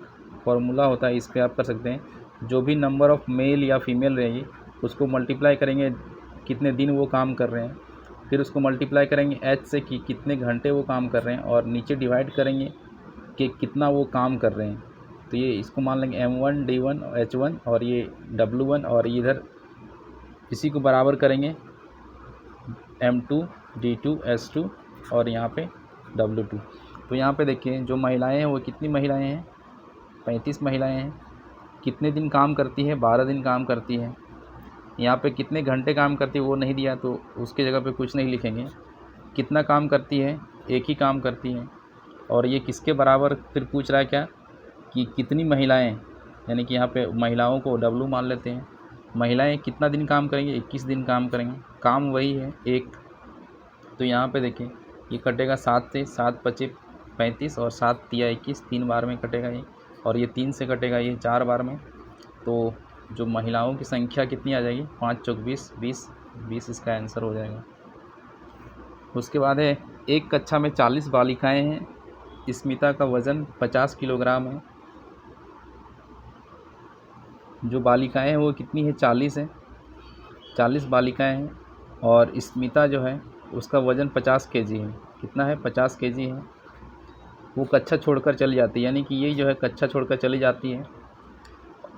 S1: फॉर्मूला होता है, इस पर आप कर सकते हैं, जो भी नंबर ऑफ़ मेल या फीमेल रहेगी उसको मल्टीप्लाई करेंगे कितने दिन वो काम कर रहे हैं, फिर उसको मल्टीप्लाई करेंगे एच से कि कितने घंटे वो काम कर रहे हैं, और नीचे डिवाइड करेंगे कि कितना वो काम कर रहे हैं। तो ये इसको मान लेंगे M1 D1 H1 और ये W1, और इधर इसी को बराबर करेंगे M2 D2 S2 और यहाँ पे W2। तो यहाँ पे देखिए जो महिलाएं हैं वो कितनी महिलाएं हैं 35 महिलाएं हैं। कितने दिन काम करती है 12 दिन काम करती है। यहाँ पे कितने घंटे काम करती है वो नहीं दिया तो उसके जगह पे कुछ नहीं लिखेंगे। कितना काम करती है एक ही काम करती है। और ये किसके बराबर फिर पूछ रहा है क्या कि कितनी महिलाएं, यानी कि यहाँ पे महिलाओं को W मान लेते हैं। महिलाएं कितना दिन काम करेंगे 21 दिन काम करेंगे, काम वही है एक। तो यहाँ पे देखिए ये कटेगा 7 से, 7 पचे 35 और 7 तिया 21, 3 बार में कटेगा ये, और ये 3 से कटेगा ये 4 बार में। तो जो महिलाओं की संख्या कितनी आ जाएगी 5 चौक 20, 20 इसका आंसर हो जाएगा। उसके बाद है एक कक्षा में 40 बालिकाएं हैं, स्मिता का वज़न 50 किलोग्राम है। जो बालिकाएं हैं वो कितनी है 40 है, 40 बालिकाएं हैं, और स्मिता जो है उसका वज़न 50 केजी है। कितना है 50 केजी है। वो कक्षा छोड़कर चली जाती है, यानी कि ये जो है कक्षा छोड़कर चली जाती है,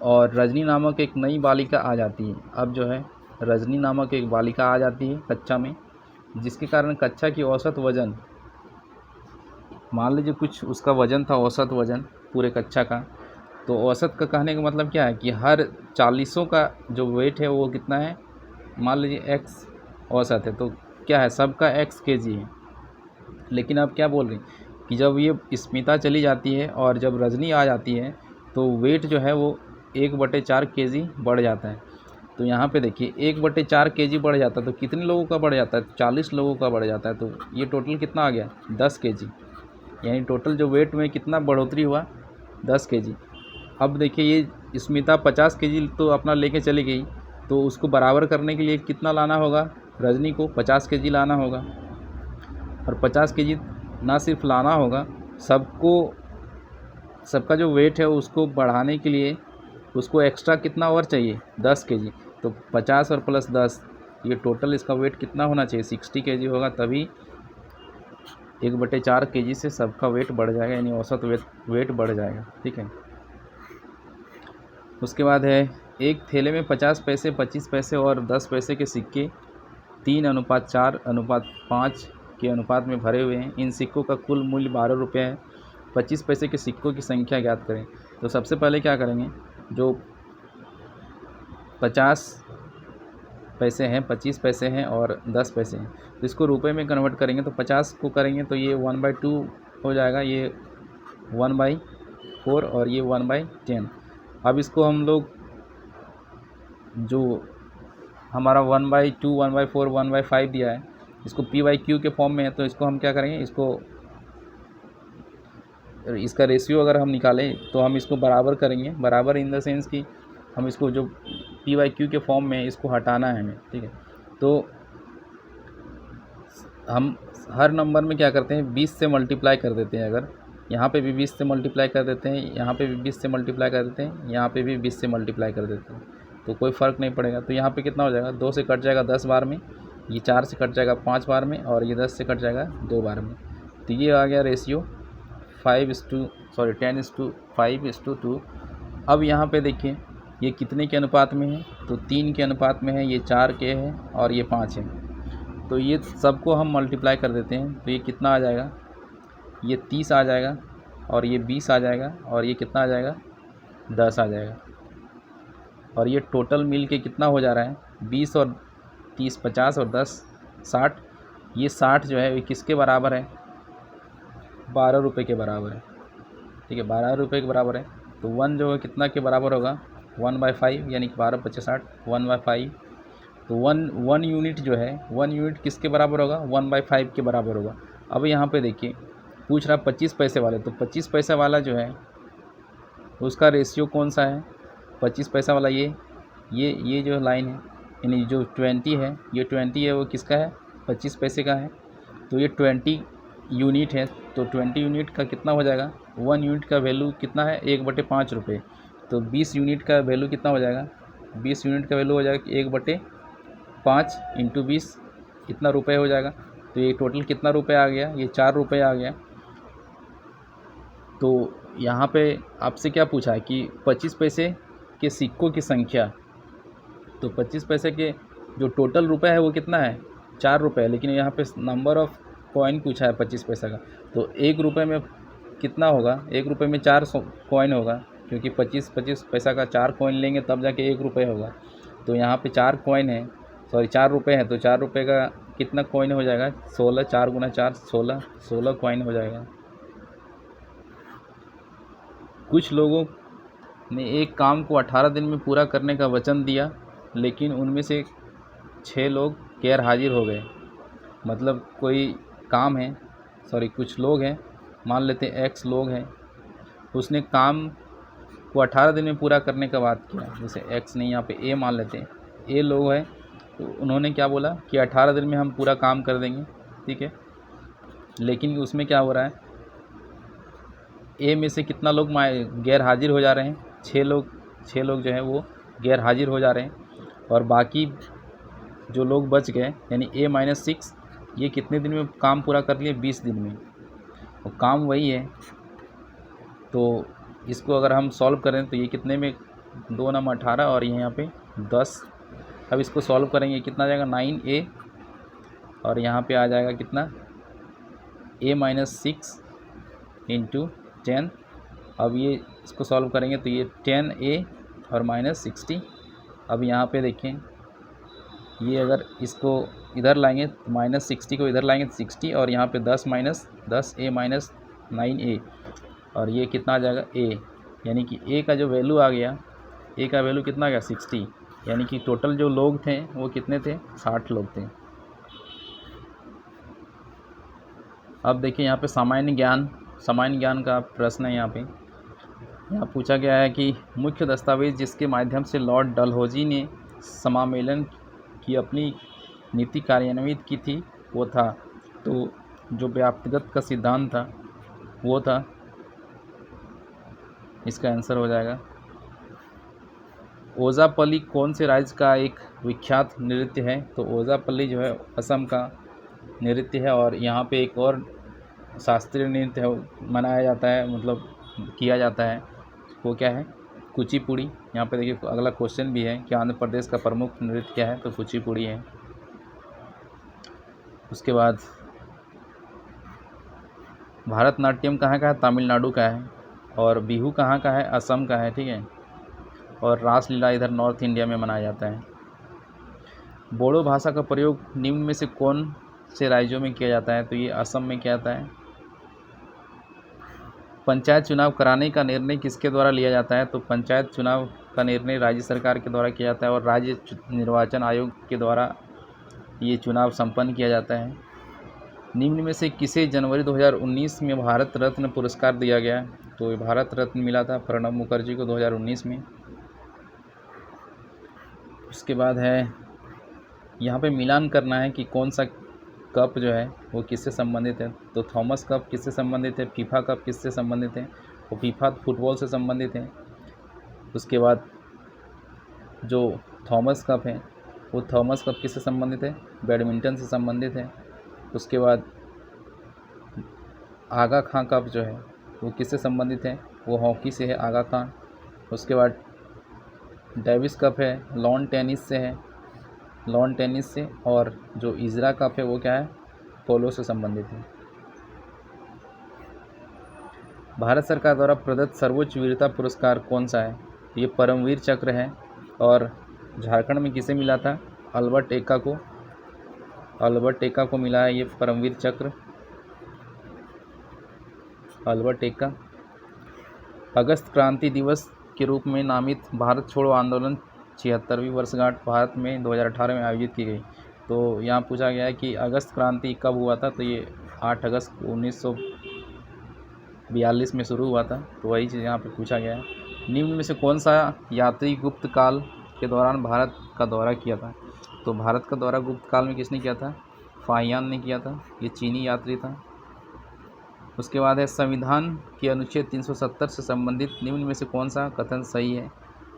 S1: और रजनी नामक एक नई बालिका आ जाती है। अब जो है रजनी नामक एक बालिका आ जाती है कक्षा में, जिसके कारण कक्षा की औसत वज़न, मान लीजिए कुछ उसका वज़न था औसत वज़न पूरे कक्षा का, तो औसत का कहने का मतलब क्या है कि हर 40 का जो वेट है वो कितना है, मान लीजिए x औसत है तो क्या है सबका x केजी है। लेकिन अब क्या बोल रही कि जब ये स्मिता चली जाती है और जब रजनी आ जाती है तो वेट जो है वो 1/4 केजी बढ़ जाता है। तो यहाँ पे देखिए 1/4 केजी बढ़ जाता है तो कितने लोगों का बढ़ जाता है 40 लोगों का बढ़ जाता है। तो ये टोटल कितना आ गया 10 केजी, यानी टोटल जो वेट में कितना बढ़ोतरी हुआ 10 केजी। अब देखिए ये स्मिता 50 केजी तो अपना लेके चली गई, तो उसको बराबर करने के लिए कितना लाना होगा, रजनी को 50 केजी लाना होगा। और 50 केजी ना सिर्फ लाना होगा, सबका जो वेट है उसको बढ़ाने के लिए उसको एक्स्ट्रा कितना और चाहिए 10 केजी। तो 50 और प्लस 10 ये टोटल इसका वेट कितना होना चाहिए 60 केजी होगा, तभी 1/4 केजी से सबका वेट बढ़ जाएगा, यानी औसत वेट बढ़ जाएगा। ठीक है, उसके बाद है एक थैले में 50 पैसे 25 पैसे और 10 पैसे के सिक्के 3:4:5 के अनुपात में भरे हुए हैं। इन सिक्कों का कुल मूल्य 12 रुपये है। 25 पैसे के सिक्कों की संख्या ज्ञात करें। तो सबसे पहले क्या करेंगे, जो 50 पैसे हैं 25 पैसे हैं और 10 पैसे हैं तो इसको रुपए में कन्वर्ट करेंगे। तो 50 को करेंगे तो ये 1/2 हो जाएगा, ये 1/4 और ये 1/10। अब इसको हम लोग जो हमारा 1/2 1/4 1/5 दिया है इसको P/Q के फॉर्म में है, तो इसको हम क्या करेंगे, इसका रेशियो अगर हम निकालें तो हम इसको बराबर करेंगे। बराबर इन द सेंस कि हम इसको जो P/Q के फॉर्म में इसको हटाना है हमें। ठीक है, तो हम हर नंबर में क्या करते हैं 20 से मल्टीप्लाई कर देते हैं। अगर यहाँ पे भी 20 से मल्टीप्लाई कर देते हैं, यहाँ पे भी 20 से मल्टीप्लाई कर देते हैं, यहाँ पे भी 20 से मल्टीप्लाई कर देते हैं, तो कोई फ़र्क नहीं पड़ेगा। तो यहाँ पे कितना हो जाएगा 2 से कट जाएगा 10 बार में, ये 4 से कट जाएगा 5 बार में, और ये 10 से कट जाएगा 2 बार में। तो ये आ गया रेशियो 10:5:2। अब यहाँ पे देखिए ये कितने के अनुपात में है, तो 3 के अनुपात में है, ये 4 के है और ये 5 है। तो ये सबको हम मल्टीप्लाई कर देते हैं तो ये कितना आ जाएगा, ये 30 आ जाएगा और ये 20 आ जाएगा और ये कितना आ जाएगा 10 आ जाएगा। और ये टोटल मिल के कितना हो जा रहा है 20 और 30 50 और 10 60, ये 60 जो है ये किसके बराबर है? 12 रुपये के बराबर है। ठीक है, 12 रुपये के बराबर है। तो 1 जो है कितना के बराबर होगा? 1/5, यानी कि 12 पच्चे 60, 1/5। तो 1 यूनिट जो है, 1 यूनिट किसके बराबर होगा? 1/5 के बराबर होगा। अब यहाँ पे देखिए पूछ रहा 25 पैसे वाले, तो 25 पैसे वाला जो है उसका रेशियो कौन सा है? 25 पैसा वाला ये जो लाइन है, यानी जो 20 है, ये 20 है, वो किसका है? 25 पैसे का है। तो ये 20 यूनिट है, तो 20 यूनिट का कितना हो जाएगा? 1 यूनिट का वैल्यू कितना है? 1/5 रुपये। तो 20 यूनिट का वैल्यू कितना हो जाएगा? 20 यूनिट का वैल्यू हो जाएगा 1/5 इंटू 20, कितना रुपये हो जाएगा? तो ये टोटल कितना रुपये आ गया? ये 4 रुपये आ गया। तो यहाँ पे आपसे क्या पूछा है कि 25 पैसे के सिक्कों की संख्या। तो 25 पैसे के जो टोटल रुपए है वो कितना है? 4 रुपये, लेकिन यहाँ पे नंबर ऑफ़ कॉइन पूछा है 25 पैसा का। तो 1 रुपये में कितना होगा? 1 रुपये में 4 कॉइन होगा, क्योंकि 25 पैसा का 4 कॉइन लेंगे तब जाके 1 रुपये होगा। तो यहाँ पे 4 कॉइन है, 4 रुपये हैं, तो 4 रुपये का कितना कॉइन हो जाएगा? 16, 4 गुना 4 16 कॉइन हो जाएगा। कुछ लोगों ने एक काम को 18 दिन में पूरा करने का वचन दिया, लेकिन उनमें से 6 लोग गैर हाजिर हो गए। मतलब कोई काम है, कुछ लोग हैं, मान लेते हैं X लोग हैं, उसने काम को 18 दिन में पूरा करने का बात किया। जैसे X नहीं, यहाँ पे A मान लेते हैं, A लोग हैं, तो उन्होंने क्या बोला कि 18 दिन में हम पूरा काम कर देंगे। ठीक है, लेकिन उसमें क्या हो रहा है? A में से कितना लोग गैर हाजिर हो जा रहे हैं? 6 लोग जो हैं वो गैर हाजिर हो जा रहे हैं, और बाकी जो लोग बच गए यानी A-6, ये कितने दिन में काम पूरा कर लिए? 20 दिन में। और काम वही है, तो इसको अगर हम सॉल्व करें तो ये कितने में? 2 9 18 और ये यहाँ पे 10। अब इसको सॉल्व करेंगे, कितना आ जाएगा? 9A, और यहाँ पे आ जाएगा कितना? A-6 into 10। अब ये इसको सॉल्व करेंगे तो ये 10A और -60। अब यहाँ पे देखें, ये अगर इसको इधर लाएंगे तो -60 को इधर लाएंगे तो 60, और यहाँ पे 10 A माइनस 9A, और ये कितना आ जाएगा? A, यानी कि A का जो वैल्यू आ गया, A का वैल्यू कितना आ गया? 60। यानी कि टोटल जो लोग थे वो कितने थे? 60 लोग थे। अब देखिए यहाँ पे सामान्य ज्ञान का प्रश्न है। यहाँ पूछा गया है कि मुख्य दस्तावेज जिसके माध्यम से लॉर्ड डलहौजी ने समामेलन की अपनी नीति कार्यान्वित की थी वो था, तो जो व्याप्तिगत का सिद्धांत था वो था, इसका आंसर हो जाएगा। ओजापल्ली कौन से राज्य का एक विख्यात नृत्य है? तो ओजापल्ली जो है असम का नृत्य है, और यहाँ पे एक और शास्त्रीय नृत्य है मनाया जाता है, मतलब किया जाता है, वो क्या है? कुचिपुड़ी। यहाँ पे देखिए अगला क्वेश्चन भी है कि आंध्र प्रदेश का प्रमुख नृत्य क्या है? तो कुचिपुड़ी है। उसके बाद भारतनाट्यम कहाँ का है? तमिलनाडु का है। और बिहू कहाँ का है? असम का है। ठीक है, और रासलीला इधर नॉर्थ इंडिया में मनाया जाता है। बोडो भाषा का प्रयोग निम्न में से कौन से राज्यों में किया जाता है? तो ये असम में किया जाता है। पंचायत चुनाव कराने का निर्णय किसके द्वारा लिया जाता है? तो पंचायत चुनाव का निर्णय राज्य सरकार के द्वारा किया जाता है, और राज्य निर्वाचन आयोग के द्वारा ये चुनाव संपन्न किया जाता है। निम्न में से किसे जनवरी 2019 में भारत रत्न पुरस्कार दिया गया? तो ये भारत रत्न मिला था प्रणब मुखर्जी को 2019 में। उसके बाद है यहाँ पे मिलान करना है कि कौन सा कप जो है वो किससे संबंधित है। तो थॉमस कप किससे संबंधित है? फीफा कप किससे संबंधित है? वो फीफा फुटबॉल से संबंधित है। उसके बाद जो थॉमस कप है वो थॉमस कप किससे संबंधित है? बैडमिंटन से संबंधित है। उसके बाद आगा खां कप जो है वो किससे संबंधित है? वो हॉकी से है, आगा खां। उसके बाद डेविस कप है, लॉन टेनिस से, और जो इजरा कप है वो क्या है? पोलो से संबंधित है। भारत सरकार द्वारा प्रदत्त सर्वोच्च वीरता पुरस्कार कौन सा है? ये परमवीर चक्र है, और झारखंड में किसे मिला था? अल्बर्ट एक्का को। अल्बर्ट एक्का को मिला है ये परमवीर चक्र, अल्बर्ट एक्का। अगस्त क्रांति दिवस के रूप में नामित भारत छोड़ो आंदोलन 76वीं वर्षगांठ भारत में 2018 में आयोजित की गई। तो यहाँ पूछा गया है कि अगस्त क्रांति कब हुआ था, तो ये 8 अगस्त 1942 में शुरू हुआ था। तो वही चीज़ यहाँ पे पूछा गया है। निम्न में से कौन सा यात्री गुप्त काल के दौरान भारत का दौरा किया था? तो भारत का दौरा गुप्त काल में किसने किया था? फाहियान ने किया था, ये चीनी यात्री था। उसके बाद है संविधान के अनुच्छेद 370 से संबंधित निम्न में से कौन सा कथन सही है?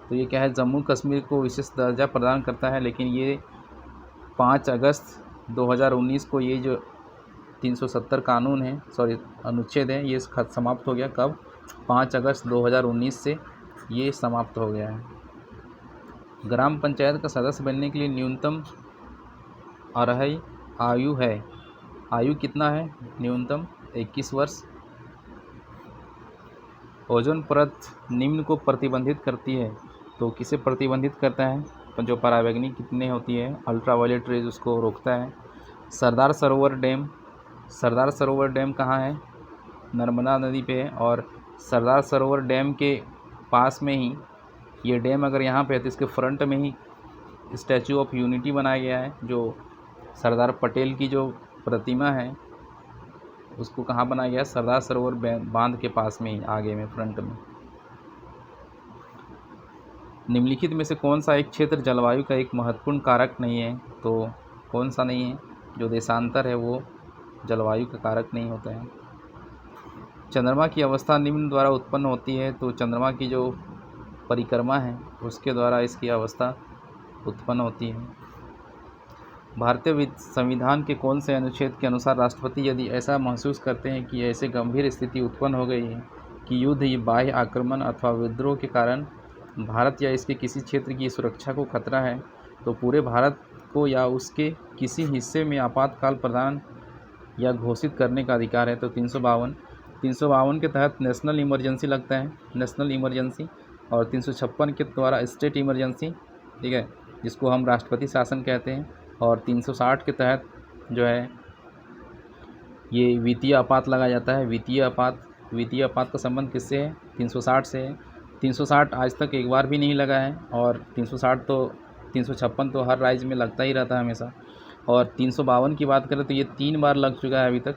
S1: तो ये क्या है, जम्मू कश्मीर को विशेष दर्जा प्रदान करता है, लेकिन ये 5 अगस्त 2019 को ये जो 370 कानून है, सॉरी अनुच्छेद है, ये समाप्त हो गया। कब? 5 अगस्त 2019 से ये समाप्त हो गया है। ग्राम पंचायत का सदस्य बनने के लिए न्यूनतम अर्ह आयु है, आयु कितना है? न्यूनतम 21 वर्ष। ओजोन परत निम्न को प्रतिबंधित करती है, तो किसे प्रतिबंधित करता है? जो परावैंगनी कितने होती है, अल्ट्रावायलेट रेज, उसको रोकता है। सरदार सरोवर डैम, सरदार सरोवर डैम कहाँ है? नर्मदा नदी पे है। और सरदार सरोवर डैम के पास में ही ये डैम अगर यहाँ पे है तो इसके फ्रंट में ही स्टैचू ऑफ यूनिटी बनाया गया है, जो सरदार पटेल की जो प्रतिमा है उसको कहाँ बनाया गया? सरदार सरोवर बांध के पास में ही, आगे में, फ्रंट में। निम्नलिखित में से कौन सा एक क्षेत्र जलवायु का एक महत्वपूर्ण कारक नहीं है? तो कौन सा नहीं है? जो देशांतर है वो जलवायु का कारक नहीं होता है। चंद्रमा की अवस्था निम्न द्वारा उत्पन्न होती है, तो चंद्रमा की जो परिक्रमा है उसके द्वारा इसकी अवस्था उत्पन्न होती है। भारतीय संविधान के कौन से अनुच्छेद के अनुसार राष्ट्रपति यदि ऐसा महसूस करते हैं कि ऐसे गंभीर स्थिति उत्पन्न हो गई है कि युद्ध, बाह्य आक्रमण अथवा विद्रोह के कारण भारत या इसके किसी क्षेत्र की सुरक्षा को खतरा है, तो पूरे भारत को या उसके किसी हिस्से में आपातकाल प्रदान या घोषित करने का अधिकार है। तो 352 के तहत नेशनल इमरजेंसी लगता है, नेशनल इमरजेंसी। और 356 के द्वारा स्टेट इमरजेंसी, ठीक है, जिसको हम राष्ट्रपति शासन कहते हैं। और 360 के तहत जो है ये वित्तीय आपात लगाया जाता है। वित्तीय आपात का संबंध किससे है? 360 से है। 360 आज तक एक बार भी नहीं लगा है, और 356 तो हर राज्य में लगता ही रहता है हमेशा। और 352 की बात करें तो ये 3 बार लग चुका है अभी तक,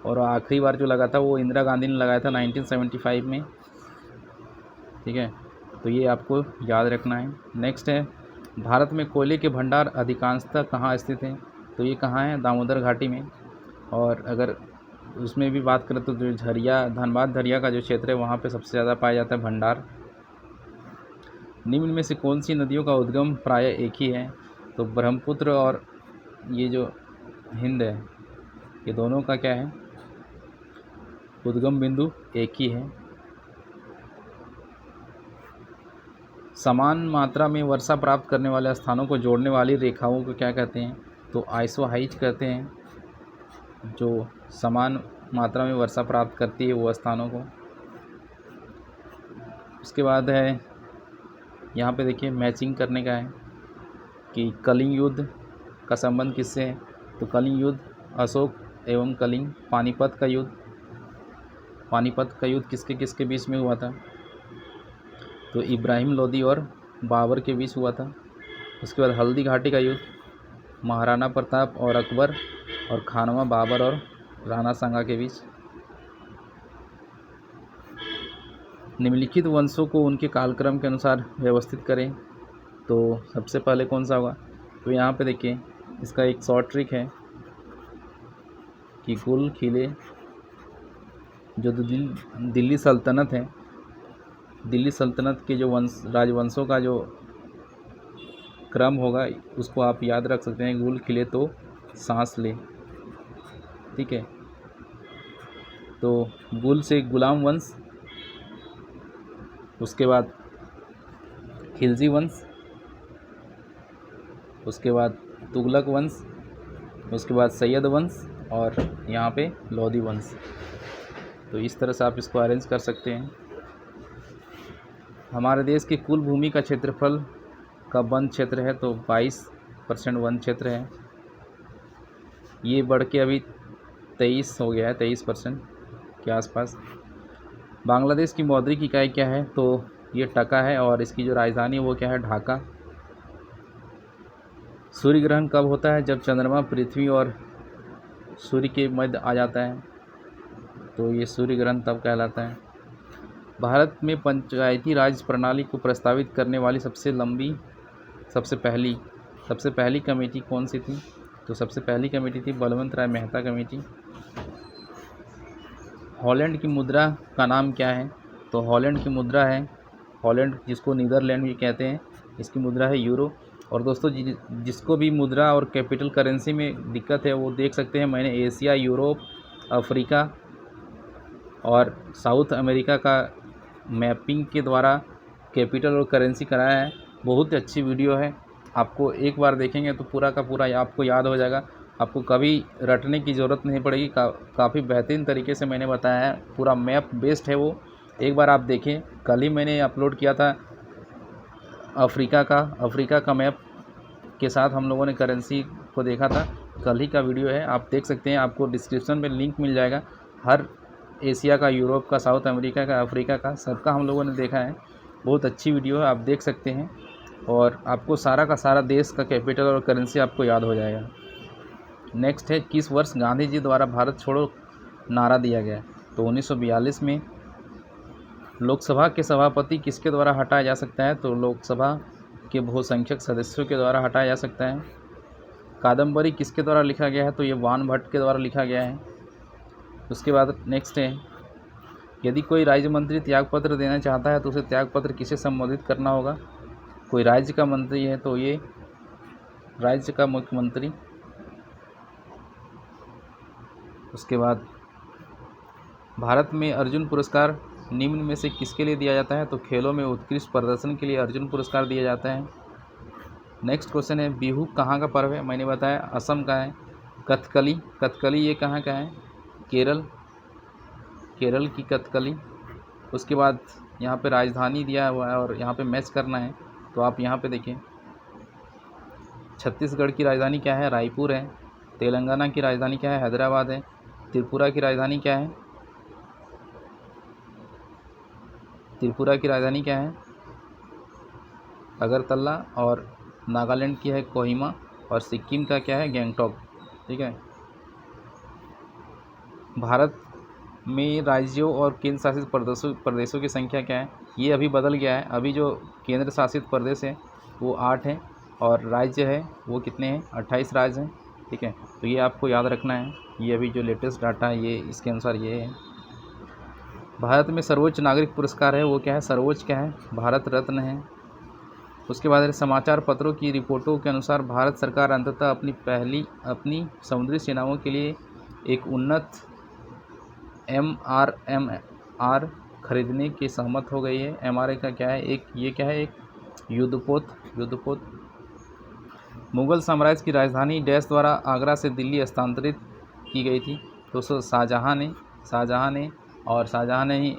S1: और आखिरी बार जो लगा था वो इंदिरा गांधी ने लगाया था 1975 में, ठीक है। तो ये आपको याद रखना है। नेक्स्ट है, भारत में कोयले के भंडार अधिकांशतः कहाँ स्थित हैं? तो ये कहाँ है? दामोदर घाटी में। और अगर उसमें भी बात करें तो जो झरिया, धनबाद झरिया का जो क्षेत्र है वहाँ पे सबसे ज़्यादा पाया जाता है भंडार। निम्न में से कौन सी नदियों का उद्गम प्रायः एक ही है? तो ब्रह्मपुत्र और ये जो हिंद है, ये दोनों का क्या है? उद्गम बिंदु एक ही है। समान मात्रा में वर्षा प्राप्त करने वाले स्थानों को जोड़ने वाली रेखाओं को क्या कहते हैं? तो आइसोहाइज कहते हैं, जो समान मात्रा में वर्षा प्राप्त करती है वो स्थानों को। उसके बाद है यहाँ पे देखिए मैचिंग करने का है कि कलिंग युद्ध का संबंध किससे है? तो कलिंग युद्ध अशोक एवं कलिंग। पानीपत का युद्ध किसके किसके बीच में हुआ था? तो इब्राहिम लोदी और बाबर के बीच हुआ था। उसके बाद हल्दी घाटी का युद्ध महाराणा प्रताप और अकबर, और खानवा बाबर और राणा सांगा के बीच। निम्नलिखित वंशों को उनके कालक्रम के अनुसार व्यवस्थित करें, तो सबसे पहले कौन सा होगा? तो यहाँ पे देखिए इसका एक शॉर्ट ट्रिक है कि गुल खिले, जो दिल्ली सल्तनत है, दिल्ली सल्तनत के जो राजवंशों का जो क्रम होगा उसको आप याद रख सकते हैं, गुल खिले तो सांस ले, ठीक है। तो गुल से गुलाम वंश, उसके बाद खिलजी वंश, उसके बाद तुगलक वंश, उसके बाद सैयद वंश, और यहाँ पे लोधी वंश। तो इस तरह से आप इसको अरेंज कर सकते हैं। हमारे देश की कुल भूमि का क्षेत्रफल का वन क्षेत्र है, तो 22% वन क्षेत्र है। ये बढ़ के अभी 23 हो गया है, 23% के आसपास। बांग्लादेश की मौद्रिक इकाई क्या है? तो ये टका है और इसकी जो राजधानी वो क्या है? ढाका। सूर्य ग्रहण कब होता है? जब चंद्रमा पृथ्वी और सूर्य के मध्य आ जाता है, तो ये सूर्य ग्रहण तब कहलाता है। भारत में पंचायती राज प्रणाली को प्रस्तावित करने वाली सबसे पहली कमेटी कौन सी थी? तो सबसे पहली कमेटी थी बलवंत राय मेहता कमेटी। हॉलैंड की मुद्रा का नाम क्या है? तो हॉलैंड की मुद्रा है, हॉलैंड जिसको नीदरलैंड भी कहते हैं, इसकी मुद्रा है यूरो। और दोस्तों जिसको भी मुद्रा और कैपिटल करेंसी में दिक्कत है वो देख सकते हैं, मैंने एशिया, यूरोप, अफ्रीका और साउथ अमेरिका का मैपिंग के द्वारा कैपिटल और करेंसी कराया है। बहुत अच्छी वीडियो है, आपको एक बार देखेंगे तो पूरा का पूरा आपको याद हो जाएगा, आपको कभी रटने की ज़रूरत नहीं पड़ेगी। काफ़ी बेहतरीन तरीके से मैंने बताया है, पूरा मैप बेस्ड है वो, एक बार आप देखें। कल ही मैंने अपलोड किया था अफ्रीका का मैप के साथ हम लोगों ने करेंसी को देखा था, कल ही का वीडियो है, आप देख सकते हैं। आपको डिस्क्रिप्शन में लिंक मिल जाएगा, हर एशिया का, यूरोप का, साउथ अमेरिका का, अफ्रीका का, सबका हम लोगों ने देखा है। बहुत अच्छी वीडियो है, आप देख सकते हैं और आपको सारा का सारा देश का कैपिटल और करेंसी आपको याद हो जाएगा। नेक्स्ट है, किस वर्ष गांधी जी द्वारा भारत छोड़ो नारा दिया गया? तो 1942 में। लोकसभा के सभापति किसके द्वारा हटाया जा सकता है? तो लोकसभा के बहुसंख्यक सदस्यों के द्वारा हटाया जा सकता है। कादम्बरी किसके द्वारा लिखा गया है? तो ये वान भट्ट के द्वारा लिखा गया है। उसके बाद नेक्स्ट है, यदि कोई राज्य मंत्री त्यागपत्र देना चाहता है तो उसे त्यागपत्र किसे संबोधित करना होगा? कोई राज्य का मंत्री है तो ये राज्य का मुख्यमंत्री। उसके बाद भारत में अर्जुन पुरस्कार निम्न में से किसके लिए दिया जाता है? तो खेलों में उत्कृष्ट प्रदर्शन के लिए अर्जुन पुरस्कार दिया जाता है। नेक्स्ट क्वेश्चन है, बिहू कहाँ का पर्व है? मैंने बताया असम का है। कथकली ये कहाँ का है? केरल की कथकली। उसके बाद यहाँ पे राजधानी दिया हुआ है और यहाँ पे मैच करना है, तो आप यहाँ पे देखें। छत्तीसगढ़ की राजधानी क्या है? रायपुर है। तेलंगाना की राजधानी क्या है? हैदराबाद है। त्रिपुरा की राजधानी क्या है? अगरतला। और नागालैंड की है कोहिमा और सिक्किम का क्या है? गैंगटॉक। ठीक है। भारत में राज्यों और केंद्र शासित प्रदेशों की संख्या क्या है? ये अभी बदल गया है, अभी जो केंद्र शासित प्रदेश है वो 8 हैं और राज्य है वो कितने हैं? 28 राज्य हैं। ठीक है, तो ये आपको याद रखना है, ये अभी जो लेटेस्ट डाटा है ये इसके अनुसार ये है। भारत में सर्वोच्च नागरिक पुरस्कार है वो क्या है? सर्वोच्च क्या है? भारत रत्न है। उसके बाद समाचार पत्रों की रिपोर्टों के अनुसार भारत सरकार अंततः अपनी समुद्री सेनाओं के लिए एक उन्नत MRMR खरीदने की सहमत हो गई है। MRA का क्या है? एक युद्धपोत। मुगल साम्राज्य की राजधानी डैश द्वारा आगरा से दिल्ली स्थानांतरित की गई थी? तो शाहजहाँ ने ही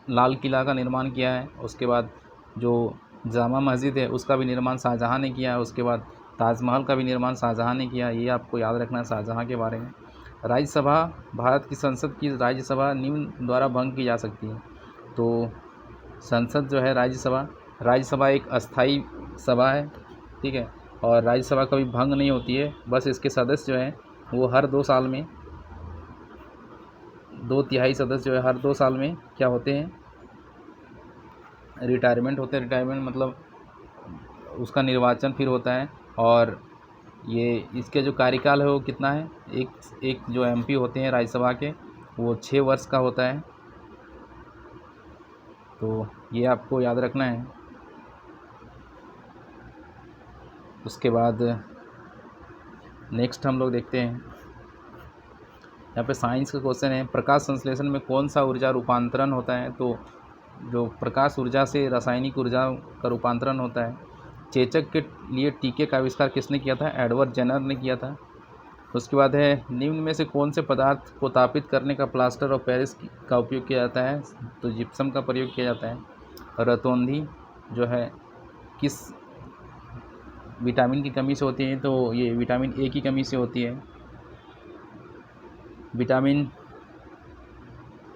S1: लाल किला का निर्माण किया है। उसके बाद जो जामा मस्जिद है उसका भी निर्माण शाहजहाँ ने किया है। उसके बाद ताजमहल का भी निर्माण शाहजहाँ ने किया। ये आपको याद रखना है शाहजहाँ के बारे में। राज्यसभा, भारत की संसद की राज्यसभा निम्न द्वारा भंग की जा सकती है। तो संसद जो है राज्यसभा एक अस्थाई सभा है। ठीक है, और राज्यसभा कभी भंग नहीं होती है, बस इसके सदस्य जो हैं वो हर 2 साल में 2/3 सदस्य जो है हर 2 साल में क्या होते हैं? रिटायरमेंट होते हैं। रिटायरमेंट मतलब उसका निर्वाचन फिर होता है और ये इसके जो कार्यकाल है वो कितना है? एक जो MP होते हैं राज्यसभा के वो 6 वर्ष का होता है। तो ये आपको याद रखना है। उसके बाद नेक्स्ट हम लोग देखते हैं, यहाँ पे साइंस का क्वेश्चन है, प्रकाश संश्लेषण में कौन सा ऊर्जा रूपांतरण होता है? तो जो प्रकाश ऊर्जा से रासायनिक ऊर्जा का रूपांतरण होता है। चेचक के लिए टीके का आविष्कार किसने किया था? एडवर्ड जेनर ने किया था। उसके बाद है, निम्न में से कौन से पदार्थ को तापित करने का प्लास्टर ऑफ पेरिस का उपयोग किया जाता है? तो जिप्सम का प्रयोग किया जाता है। रतौंधी जो है किस विटामिन की कमी से होती है, तो ये विटामिन ए की कमी से होती है। विटामिन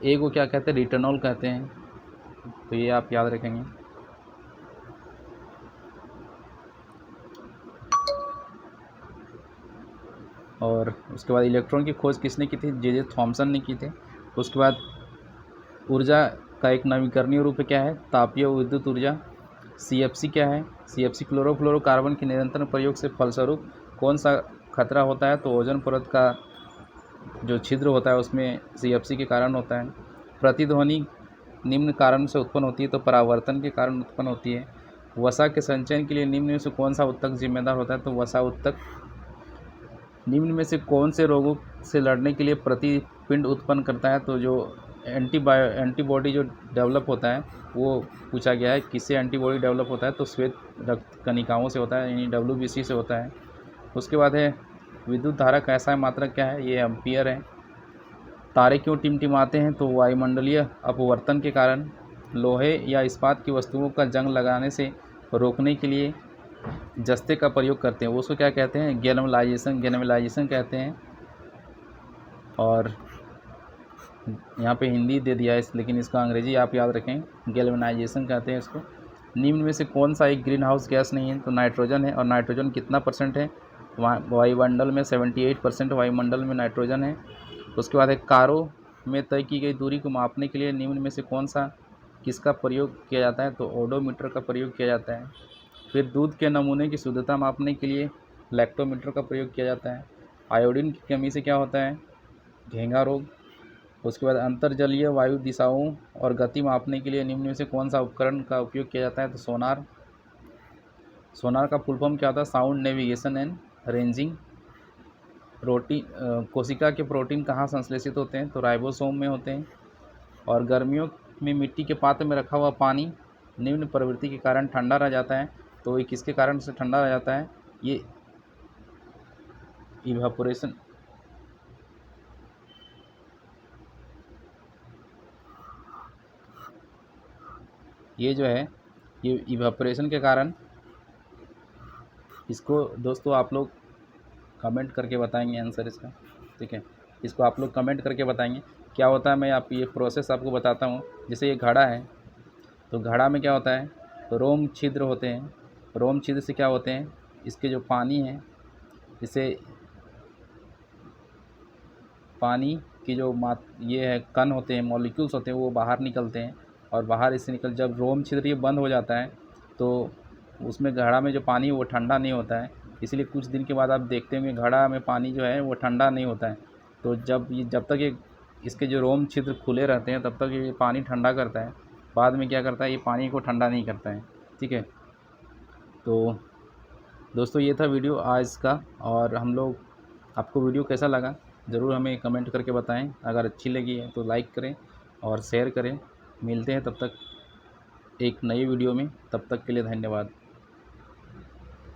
S1: ए को क्या कहते हैं? रेटिनॉल कहते हैं, तो ये आप याद रखेंगे। और उसके बाद इलेक्ट्रॉन की खोज किसने की थी? जे थॉमसन ने की थी। उसके बाद ऊर्जा का एक नवीकरणीय रूप क्या है? तापीय विद्युत ऊर्जा। सीएफसी क्या है? सीएफसी क्लोरोफ्लोरोकार्बन के निरंतर प्रयोग से फलस्वरूप कौन सा खतरा होता है? तो ओजोन परत का जो छिद्र होता है उसमें सीएफसी के कारण होता है। प्रतिध्वनि निम्न कारण से उत्पन्न होती है, तो परावर्तन के कारण उत्पन्न होती है। वसा के संचयन के लिए निम्न में से कौन सा ऊतक जिम्मेदार होता है? तो वसा ऊतक। निम्न में से कौन से रोगों से लड़ने के लिए प्रतिपिंड उत्पन्न करता है? तो जो एंटीबॉडी जो डेवलप होता है वो पूछा गया है। किससे एंटीबॉडी डेवलप होता है? तो श्वेत रक्त कणिकाओं से होता है, यानी WBC से होता है। उसके बाद है विद्युत धारा का ऐसा मात्रक क्या है? ये एम्पियर है। तारे क्यों टिमटिमाते हैं? तो वायुमंडलीय अपवर्तन के कारण। लोहे या इस्पात की वस्तुओं का जंग लगाने से रोकने के लिए जस्ते का प्रयोग करते हैं, वो उसको क्या कहते हैं? गैल्वेनाइजेशन कहते हैं। और यहाँ पे हिंदी दे दिया है, लेकिन इसका अंग्रेजी आप याद रखें, गैल्वेनाइजेशन कहते हैं इसको। निम्न में से कौन सा एक ग्रीन हाउस गैस नहीं है? तो नाइट्रोजन है। और नाइट्रोजन कितना % है? वायुमंडल में 78% वायुमंडल में नाइट्रोजन है। उसके बाद एक कारों में तय की गई दूरी को मापने के लिए निम्न में से कौन सा किसका प्रयोग किया जाता है? तो ओडोमीटर का प्रयोग किया जाता है। फिर दूध के नमूने की शुद्धता मापने के लिए लैक्टोमीटर का प्रयोग किया जाता है। आयोडीन की कमी से क्या होता है? घेंघा रोग। उसके बाद अंतर्जलीय वायु दिशाओं और गति मापने के लिए निम्न में से कौन सा उपकरण का उपयोग किया जाता है? तो सोनार। सोनार का फुल फॉर्म क्या होता है? Sound navigation and ranging. कोशिका के प्रोटीन कहाँ संश्लेषित होते हैं? तो राइबोसोम में होते हैं। और गर्मियों में मिट्टी के पात्र में रखा हुआ पानी निम्न प्रवृत्ति के कारण ठंडा रह जाता है, तो ये किसके कारण से ठंडा रह जाता है? ये इवापोरेशन। ये जो है ये इवापोरेशन के कारण। इसको दोस्तों आप लोग कमेंट करके बताएंगे आंसर इसका, ठीक है? इसको आप लोग कमेंट करके बताएंगे क्या होता है। मैं आप ये प्रोसेस आपको बताता हूँ। जैसे ये घड़ा है, तो घड़ा में क्या होता है? तो रोम छिद्र होते हैं। रोम छिद्र से क्या होते हैं? इसके जो पानी है, इसे पानी की जो ये है कण होते हैं, मॉलिक्यूल्स होते हैं, वो बाहर निकलते हैं। और बाहर इससे निकल जब रोम छिद्र ये बंद हो जाता है, तो उसमें घड़ा में जो पानी है वो ठंडा नहीं होता है। इसलिए कुछ दिन के बाद आप देखते होंगे घड़ा में पानी जो है वो ठंडा नहीं होता है। तो जब तक ये इसके जो रोम छिद्र खुले रहते हैं तब तक ये पानी ठंडा करता है। बाद में क्या करता है? ये पानी को ठंडा नहीं करता है, ठीक है? तो दोस्तों ये था वीडियो आज का। और हम लोग आपको वीडियो कैसा लगा ज़रूर हमें कमेंट करके बताएं। अगर अच्छी लगी है तो लाइक करें और शेयर करें। मिलते हैं तब तक एक नई वीडियो में, तब तक के लिए धन्यवाद।